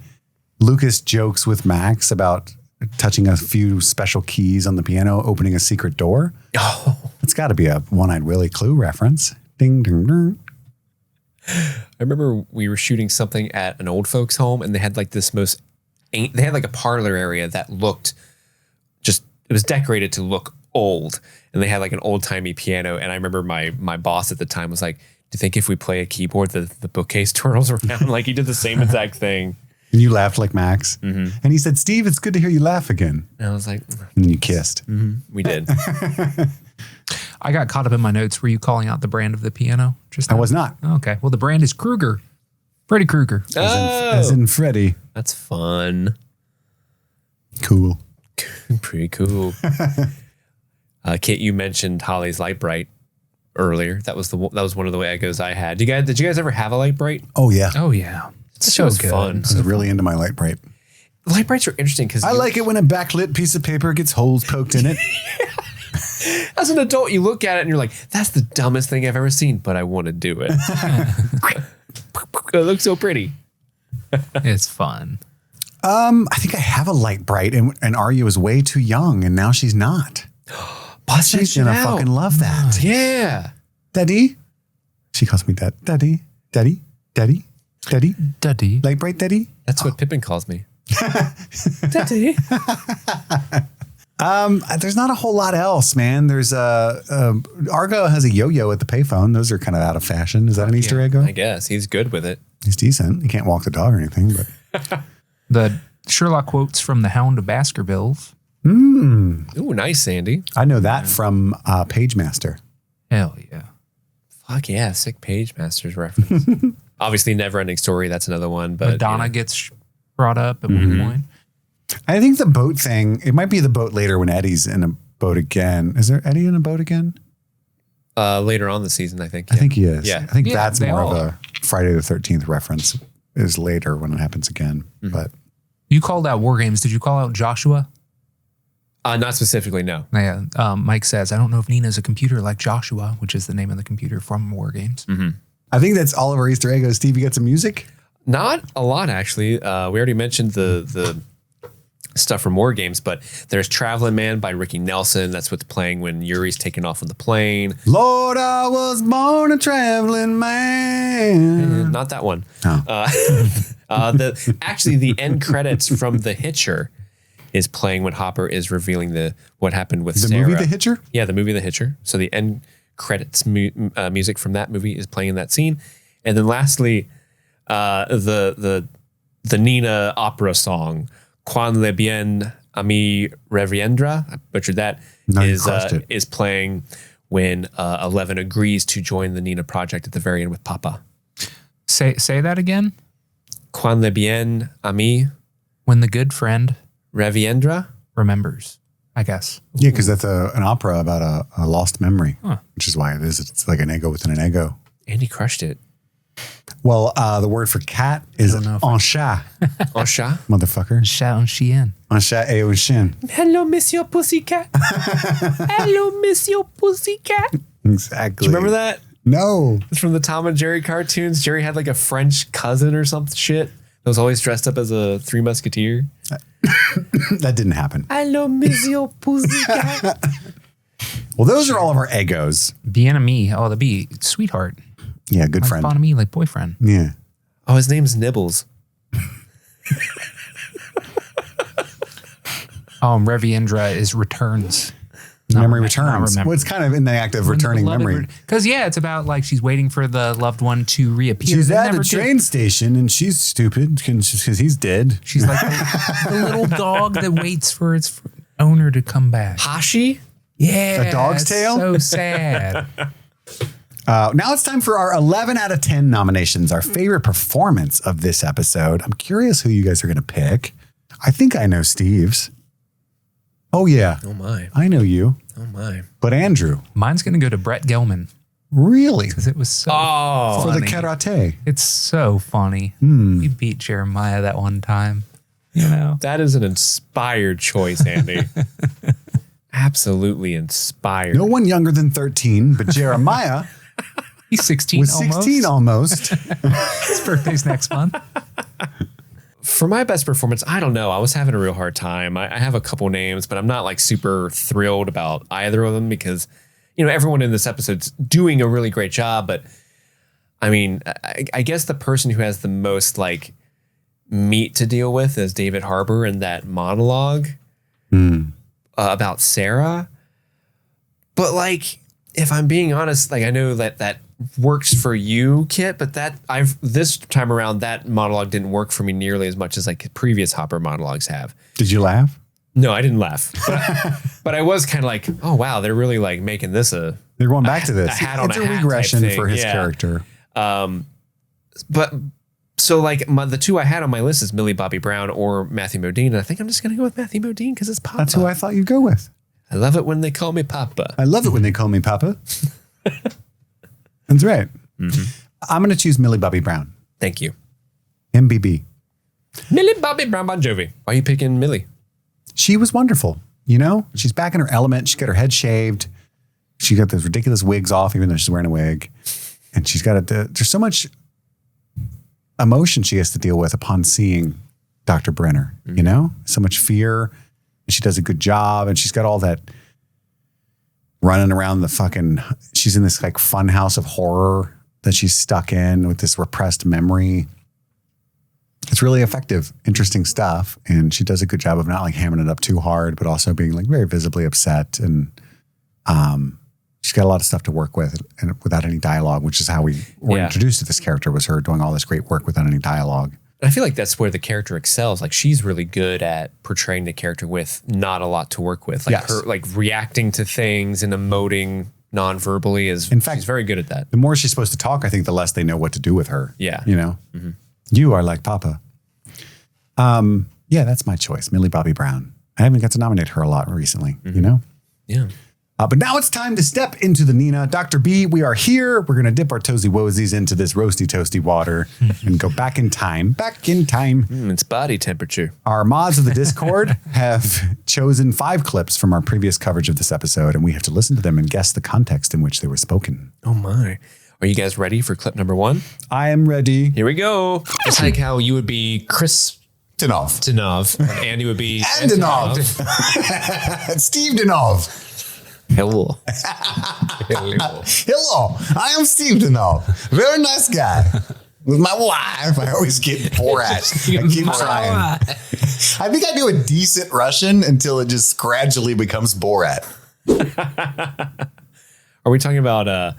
Lucas jokes with Max about touching a few special keys on the piano, opening a secret door. Oh. It's got to be a One-Eyed Willie Clue reference. Ding, ding, ding. I remember we were shooting something at an old folks home and they had like they had like a parlor area that looked it was decorated to look old. And they had like an old timey piano. And I remember my boss at the time was like, do you think if we play a keyboard, the bookcase twirls around? Like he did the same exact thing. And you laughed like Max. And he said, Steve, it's good to hear you laugh again. And I was like, and then you kissed. We did. I got caught up in my notes. Were you calling out the brand of the piano? I was not. Okay. Well, the brand is Kruger. Freddy Krueger. As in Freddy. That's fun. Cool. Pretty cool. Kit, you mentioned Holly's Light Bright earlier. That was one of the Eggos I had. Did you guys ever have a Light Bright? Oh yeah. Oh yeah. It's so good. Fun. I was really into my Light Bright. Light Brights are interesting because I like it when a backlit piece of paper gets holes poked in it. As an adult, you look at it and you're like, that's the dumbest thing I've ever seen, but I want to do it. It looks so pretty. It's fun. I think I have a Light Bright and Arya was way too young and now she's not. She's gonna fucking love that. Yeah. Daddy? She calls me Dad. Daddy? Daddy? Daddy? Daddy? Daddy. Light Bright Daddy? That's what Pippin calls me. Daddy. There's not a whole lot else, man. There's Argo has a yo-yo at the payphone. Those are kind of out of fashion. Is that an Easter egg? I guess he's good with it. He's decent. He can't walk the dog or anything, but the Sherlock quotes from the Hound of Baskervilles. Ooh, nice, Sandy. I know that from Pagemaster. Hell yeah. Fuck yeah, sick Pagemasters reference. Obviously, Never Ending Story. That's another one. But Madonna gets brought up at one point. I think the boat thing, it might be the boat later when Eddie's in a boat again. Is there Eddie in a boat again? Later on the season, I think. Yeah. I think he is. Yeah. I think that's more of a Friday the 13th reference is later when it happens again. But you called out War Games. Did you call out Joshua? Not specifically, no. Yeah. Mike says, I don't know if Nina's a computer like Joshua, which is the name of the computer from War Games. I think that's all of our Easter eggs. Steve, you got some music? Not a lot, actually. We already mentioned the stuff from War Games, but there's Traveling Man by Ricky Nelson. That's what's playing when Yuri's taking off on the plane. Lord, I was born a traveling man. Not that one. Oh. The end credits from The Hitcher is playing when Hopper is revealing what happened with Sarah. The movie The Hitcher? Yeah, the movie The Hitcher. So the end credits music from that movie is playing in that scene. And then lastly, the Nina opera song, Quand le bien ami reviendra, I butchered that, is playing when 11 agrees to join the Nina project at the very end with Papa. Say that again. Quand le bien ami when the good friend reviendra remembers. I guess. Yeah, because that's an opera about a lost memory, which is why it is. It's like an ego within an ego. Andy crushed it. Well, the word for cat is en chat, En chat? motherfucker. Chat on Chien. En chat et au chien. Hello, Monsieur Pussycat. Hello, Monsieur Pussycat. Exactly. Do you remember that? No. It's from the Tom and Jerry cartoons. Jerry had like a French cousin or some shit that was always dressed up as a Three Musketeer. That didn't happen. Hello, Monsieur Pussycat. Well, those are all of our Eggos. Bien ami. Oh, that'd be sweetheart. Yeah, good Like friend. fond of me, like boyfriend. Yeah. Oh, his name's Nibbles. Reviendra is returns. Memory returns. Well, it's kind of in the act of returning memory. Because, it's about like she's waiting for the loved one to reappear. She's They at the never train did. station and she's stupid because he's dead. She's like the little dog that waits for its owner to come back. Hashi? Yeah. A dog's it's tale? So sad. Now it's time for our 11 out of 10 nominations, our favorite performance of this episode. I'm curious who you guys are going to pick. I think I know Steve's. Oh, yeah. Oh, my. I know you. Oh, my. But Andrew. Mine's going to go to Brett Gelman Really? because it was so For the funny. karate. It's so funny. He beat Jeremiah that one time. You know? That is an inspired choice, Andy. Absolutely inspired. No one younger than 13, but Jeremiah He's 16 was almost. 16 almost. His birthday's next month. For my best performance, I don't know. I was having a real hard time. I have a couple names, but I'm not like super thrilled about either of them because, everyone in this episode's doing a really great job. But I mean, I guess the person who has the most like meat to deal with is David Harbour in that monologue about Sarah. But like, if I'm being honest, like I know that works for you, Kit, but this time around, that monologue didn't work for me nearly as much as like previous Hopper monologues have. Did you laugh? No, I didn't laugh, but I was kind of like, oh wow, they're really like making this They're going back to this. a hat on It's a a hat regression type thing. for his Yeah. character. But so like the two I had on my list is Millie Bobby Brown or Matthew Modine, and I think I'm just gonna go with Matthew Modine because it's Papa. That's who I thought you'd go with. I love it when they call me Papa. I love it when they call me Papa. That's right. I'm going to choose Millie Bobby Brown. Thank you, MBB. Millie Bobby Brown Bon Jovi. Why are you picking Millie? She was wonderful. She's back in her element. She got her head shaved. She got those ridiculous wigs off, even though she's wearing a wig. And she's got there's so much emotion she has to deal with upon seeing Dr. Brenner, so much fear. And she does a good job. And she's got all that running around she's in this like fun house of horror that she's stuck in with this repressed memory. It's really effective, interesting stuff. And she does a good job of not like hammering it up too hard, but also being like very visibly upset. And she's got a lot of stuff to work with and without any dialogue, which is how we were introduced to this character, was her doing all this great work without any dialogue. I feel like that's where the character excels. Like she's really good at portraying the character with not a lot to work with. Like Yes. her like reacting to things and emoting non-verbally in fact, she's very good at that. The more she's supposed to talk, I think the less they know what to do with her. Yeah. You are like Papa. Yeah, that's my choice. Millie Bobby Brown. I haven't got to nominate her a lot recently, Yeah. But now it's time to step into the Nina. Dr. B, we are here. We're going to dip our toesy woesies into this roasty toasty water and go back in time. Back in time. It's body temperature. Our mods of the Discord have chosen 5 clips from our previous coverage of this episode, and we have to listen to them and guess the context in which they were spoken. Oh my. Are you guys ready for clip number 1? I am ready. Here we go. It's like how you would be Chris Dinov. Dinov and Andy would be Antonov. Steve Dinov. Hello. Hello, I am Steve Dinov. Very nice guy. With my wife, I always get Borat. I keep trying. I think I do a decent Russian until it just gradually becomes Borat. Are we talking about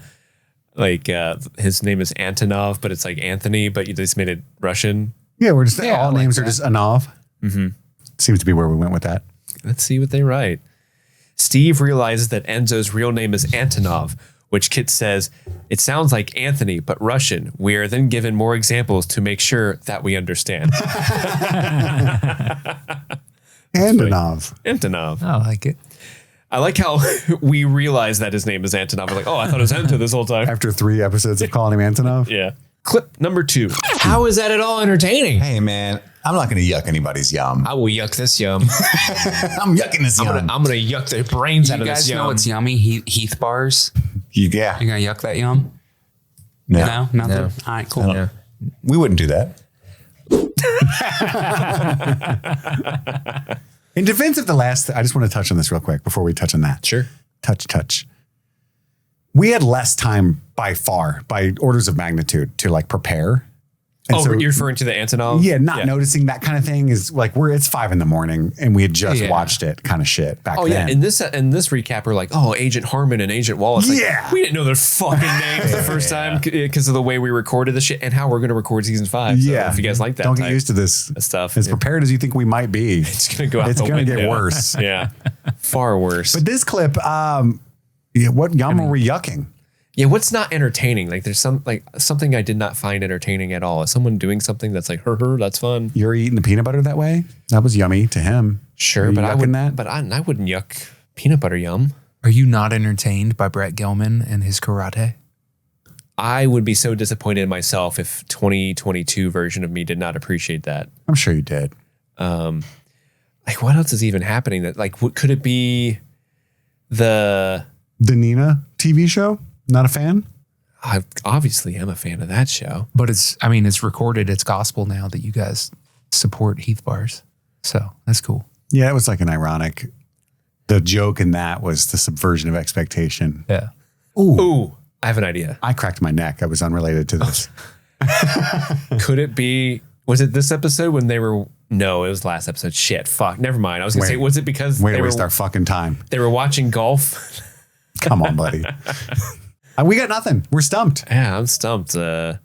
his name is Antonov, but it's like Anthony, but you just made it Russian? Yeah, we're just Yeah, I all like names are that. just Anov. Seems to be where we went with that. Let's see what they write. Steve realizes that Enzo's real name is Antonov, which Kit says, it sounds like Anthony, but Russian. We are then given more examples to make sure that we understand. Antonov. I like it. I like how we realize that his name is Antonov. We're like, oh, I thought it was Anta this whole time. After 3 episodes of calling him Antonov. Yeah. Clip number 2. How is that at all entertaining? Hey, man, I'm not going to yuck anybody's yum. I will yuck this yum. I'm yucking this yum. I'm gonna yuck the brains out You of this guys yum. know what's yummy? Heath bars. Yeah. You gonna yuck that yum? No. No, nothing. No. All right, cool. Yeah. We wouldn't do that. In defense of the last, I just want to touch on this real quick before we touch on that. Sure. Touch. We had less time by far, by orders of magnitude, to like prepare. And You're referring to the Antonov? Yeah, not noticing that kind of thing is like it's 5 a.m. and we had just watched it kind of shit back then. Yeah. In this recap, we're like, oh, Agent Harmon and Agent Wallace. Like, we didn't know their fucking names the first time because of the way we recorded the shit and how we're going to record season 5. So if you guys like that, don't get used to this stuff. As prepared as you think we might be, it's going to go out. It's going to get worse. Yeah, far worse. But this clip, what yum are we yucking? Yeah, what's not entertaining? Like there's something I did not find entertaining at all. Is someone doing something that's like, that's fun. You're eating the peanut butter that way? That was yummy to him. Sure, but I wouldn't yuck peanut butter yum. Are you not entertained by Brett Gelman and his karate? I would be so disappointed in myself if 2022 version of me did not appreciate that. I'm sure you did. Like what else is even happening? That like, what could it be? The Nina TV show? Not a fan? I obviously am a fan of that show. But it's recorded. It's gospel now that you guys support Heath bars. So that's cool. Yeah, it was like an ironic. The joke in that was the subversion of expectation. Yeah. Ooh, I have an idea. I cracked my neck. I was unrelated to this. Could it be, was it this episode when they were, no, it was last episode. Shit, fuck, never mind. I was going to say, was it because they waste our fucking time. They were watching golf? Come on, buddy. We got nothing. We're stumped. Yeah, I'm stumped. Sure,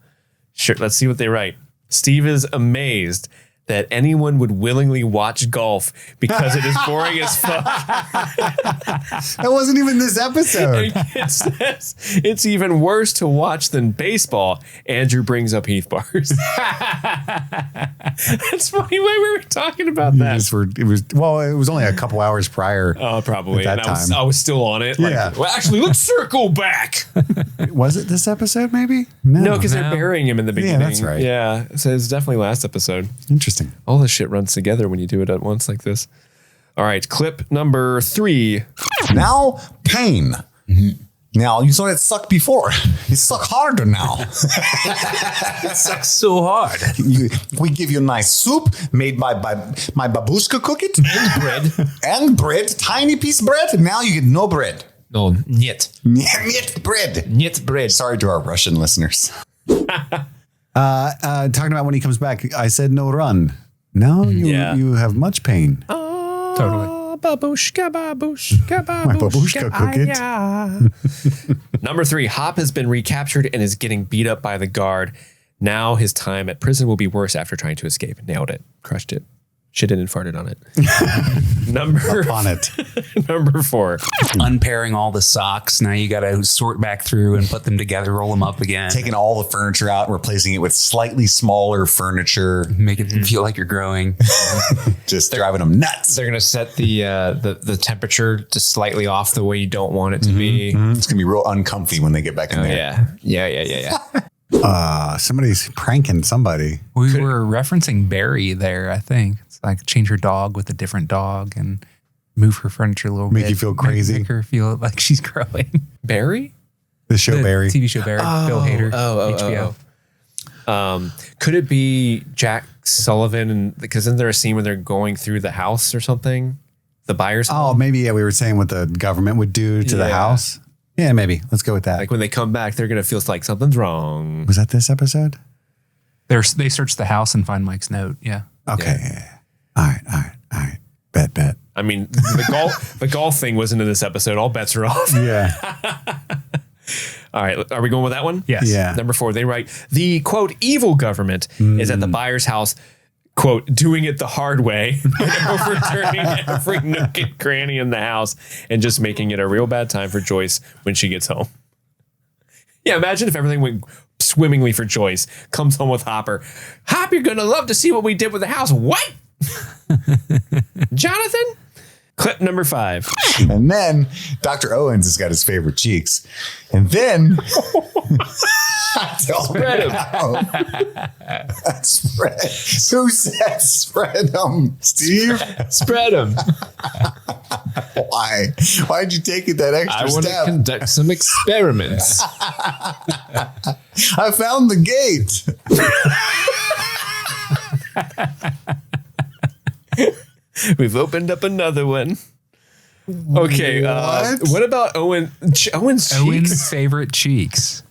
let's see what they write. Steve is amazed that anyone would willingly watch golf because it is boring as fuck. That wasn't even this episode. It says it's even worse to watch than baseball. Andrew brings up Heath bars. That's funny way we were talking about that. It was only a couple hours prior. Oh, probably. At that time. I was still on it. Yeah. Well, actually, let's circle back. Was it this episode? Maybe no, because they're burying him in the beginning. Yeah, that's right. Yeah, so it's definitely last episode. Interesting. All this shit runs together when you do it at once like this. All right, clip number 3. Now, pain. Mm-hmm. Now, you saw it suck before. It suck harder now. It sucks so hard. We give you nice soup made by my babushka cook it. And bread. And bread. Tiny piece of bread. Now you get no bread. No, niet. Niet bread. Niet bread. Sorry to our Russian listeners. Talking about when he comes back, I said no run. Now you have much pain. Totally. Babushka. My babushka cook it. Number 3, Hop has been recaptured and is getting beat up by the guard. Now his time at prison will be worse after trying to escape. Nailed it. Crushed it. Shitted and farted on it. Number 4. Unpairing all the socks. Now you got to sort back through and put them together, roll them up again. Taking all the furniture out and replacing it with slightly smaller furniture. Make it feel like you're growing. Just driving them nuts. They're going to set the temperature just slightly off the way you don't want it to be. Mm-hmm. It's going to be real uncomfy when they get back in there. Yeah. Somebody's pranking somebody. We were referencing Barry there, I think. It's like change her dog with a different dog and move her furniture a little bit. Make you feel crazy. Make her feel like she's growing. Barry? The show Barry. TV show Barry. Bill Hader. HBO. Could it be Jack Sullivan? Because isn't there a scene where they're going through the house or something? The buyer's home? Oh, maybe, we were saying what the government would do to the house. Yeah, maybe. Let's go with that. Like when they come back, they're going to feel like something's wrong. Was that this episode? They search the house and find Mike's note. Yeah. Okay. Yeah. All right. Bet. I mean, the golf thing wasn't in this episode. All bets are off. Yeah. All right. Are we going with that one? Yes. Yeah. Number 4, they write, the, quote, evil government is at the buyer's house, quote, doing it the hard way, and overturning every nook and cranny in the house and just making it a real bad time for Joyce when she gets home. Yeah, imagine if everything went swimmingly for Joyce, comes home with Hopper. Hop, you're going to love to see what we did with the house. What? Jonathan? Clip number 5. And then Dr. Owens has got his favorite cheeks. And then Spread him. Spread. Who said spread them, Steve? Spread him. Why? Why'd you take it that extra I want to step? conduct some experiments. I found the gate. We've opened up another one. Okay. What about Owen's cheeks? Owen's favorite cheeks.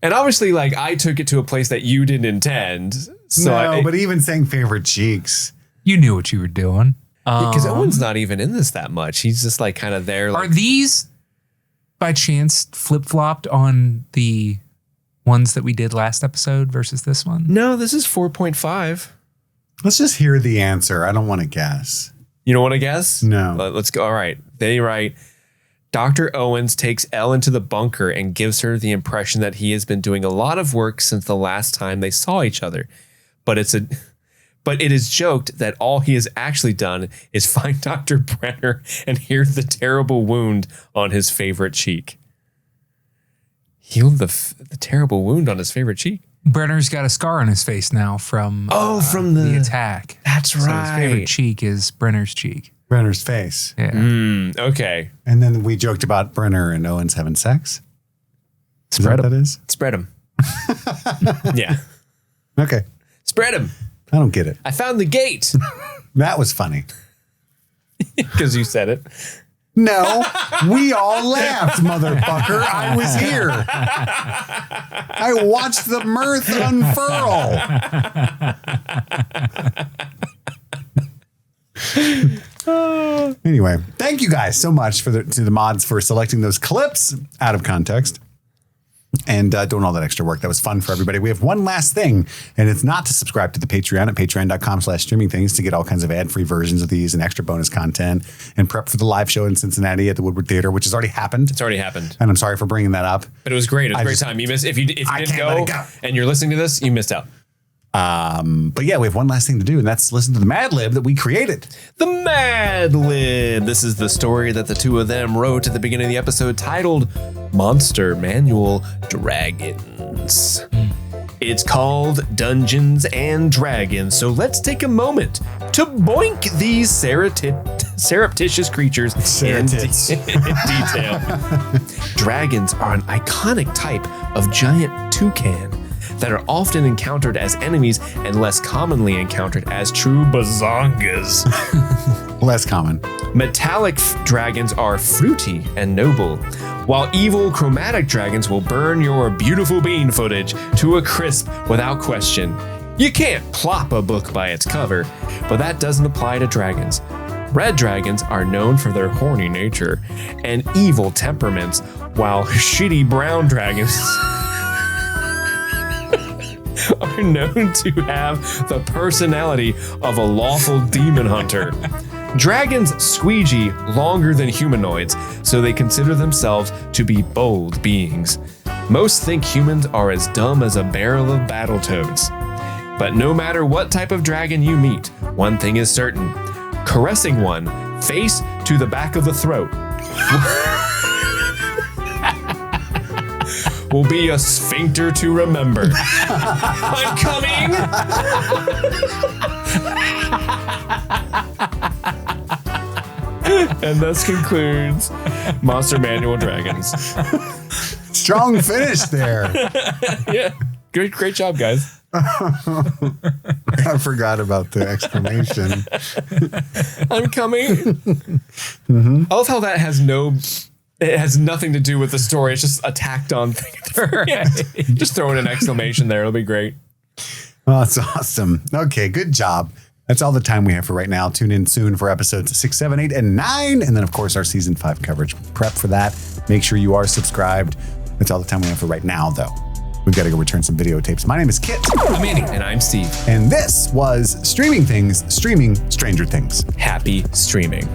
And obviously, like, I took it to a place that you didn't intend. So but even saying favorite cheeks. You knew what you were doing. Because Owen's not even in this that much. He's just like kind of there. Like, Are these by chance flip-flopped on the ones that we did last episode versus this one? no, this is 4.5. Let's just hear the answer. I don't want to guess. You don't want to guess? No. Let's go. All right. They write, Dr. Owens takes Elle into the bunker and gives her the impression that he has been doing a lot of work since the last time they saw each other. But it is joked that all he has actually done is find Dr. Brenner and hear the terrible wound on his favorite cheek. Healed the terrible wound on his favorite cheek. Brenner's got a scar on his face now from from the attack. That's So his right. favorite cheek is Brenner's cheek. Brenner's face. Yeah. Okay. And then we joked about Brenner and Owens having sex. Spread Is that what that is? Spread him. Yeah. Okay. Spread him. I don't get it. I found the gate. That was funny. Because you said it. No, we all laughed, motherfucker. I was here. I watched the mirth unfurl. Anyway, thank you guys so much to the mods for selecting those clips out of context and doing all that extra work. That was fun for everybody. We have one last thing, and it's not to subscribe to the Patreon at patreon.com/streamingthings to get all kinds of ad-free versions of these and extra bonus content and prep for the live show in Cincinnati at the Woodward Theater, which has already happened. It's already happened. And I'm sorry for bringing that up. But it was great. It was I a great just- time. You missed if you didn't can't let it go go. and you're listening to this, you missed out. But yeah, we have one last thing to do, and that's listen to the MadLib that we created. The MadLib. This is the story that the two of them wrote at the beginning of the episode titled Monster Manual Dragons. It's called Dungeons and Dragons, so let's take a moment to boink these surreptitious creatures in detail. Dragons are an iconic type of giant toucan that are often encountered as enemies and less commonly encountered as true bazongas. Less common. Metallic dragons are fruity and noble, while evil chromatic dragons will burn your beautiful bean footage to a crisp without question. You can't plop a book by its cover, but that doesn't apply to dragons. Red dragons are known for their horny nature and evil temperaments, while shitty brown dragons are known to have the personality of a lawful demon hunter. Dragons squeegee longer than humanoids, so they consider themselves to be bold beings. Most think humans are as dumb as a barrel of Battletoads. But no matter what type of dragon you meet, one thing is certain. Caressing one face to the back of the throat will be a sphincter to remember. I'm coming! And thus concludes Monster Manual Dragons. Strong finish there. Yeah, great job, guys. I forgot about the exclamation. I'm coming. I love how that has it has nothing to do with the story. It's just a tacked on thing. Yeah. Just throw in an exclamation there. It'll be great. Oh, that's awesome. Okay, good job. That's all the time we have for right now. Tune in soon for episodes 6, 7, 8, and 9. And then, of course, our season 5 coverage. Prep for that. Make sure you are subscribed. That's all the time we have for right now, though. We've got to go return some videotapes. My name is Kit. I'm Andy. And I'm Steve. And this was Streaming Things, streaming Stranger Things. Happy streaming.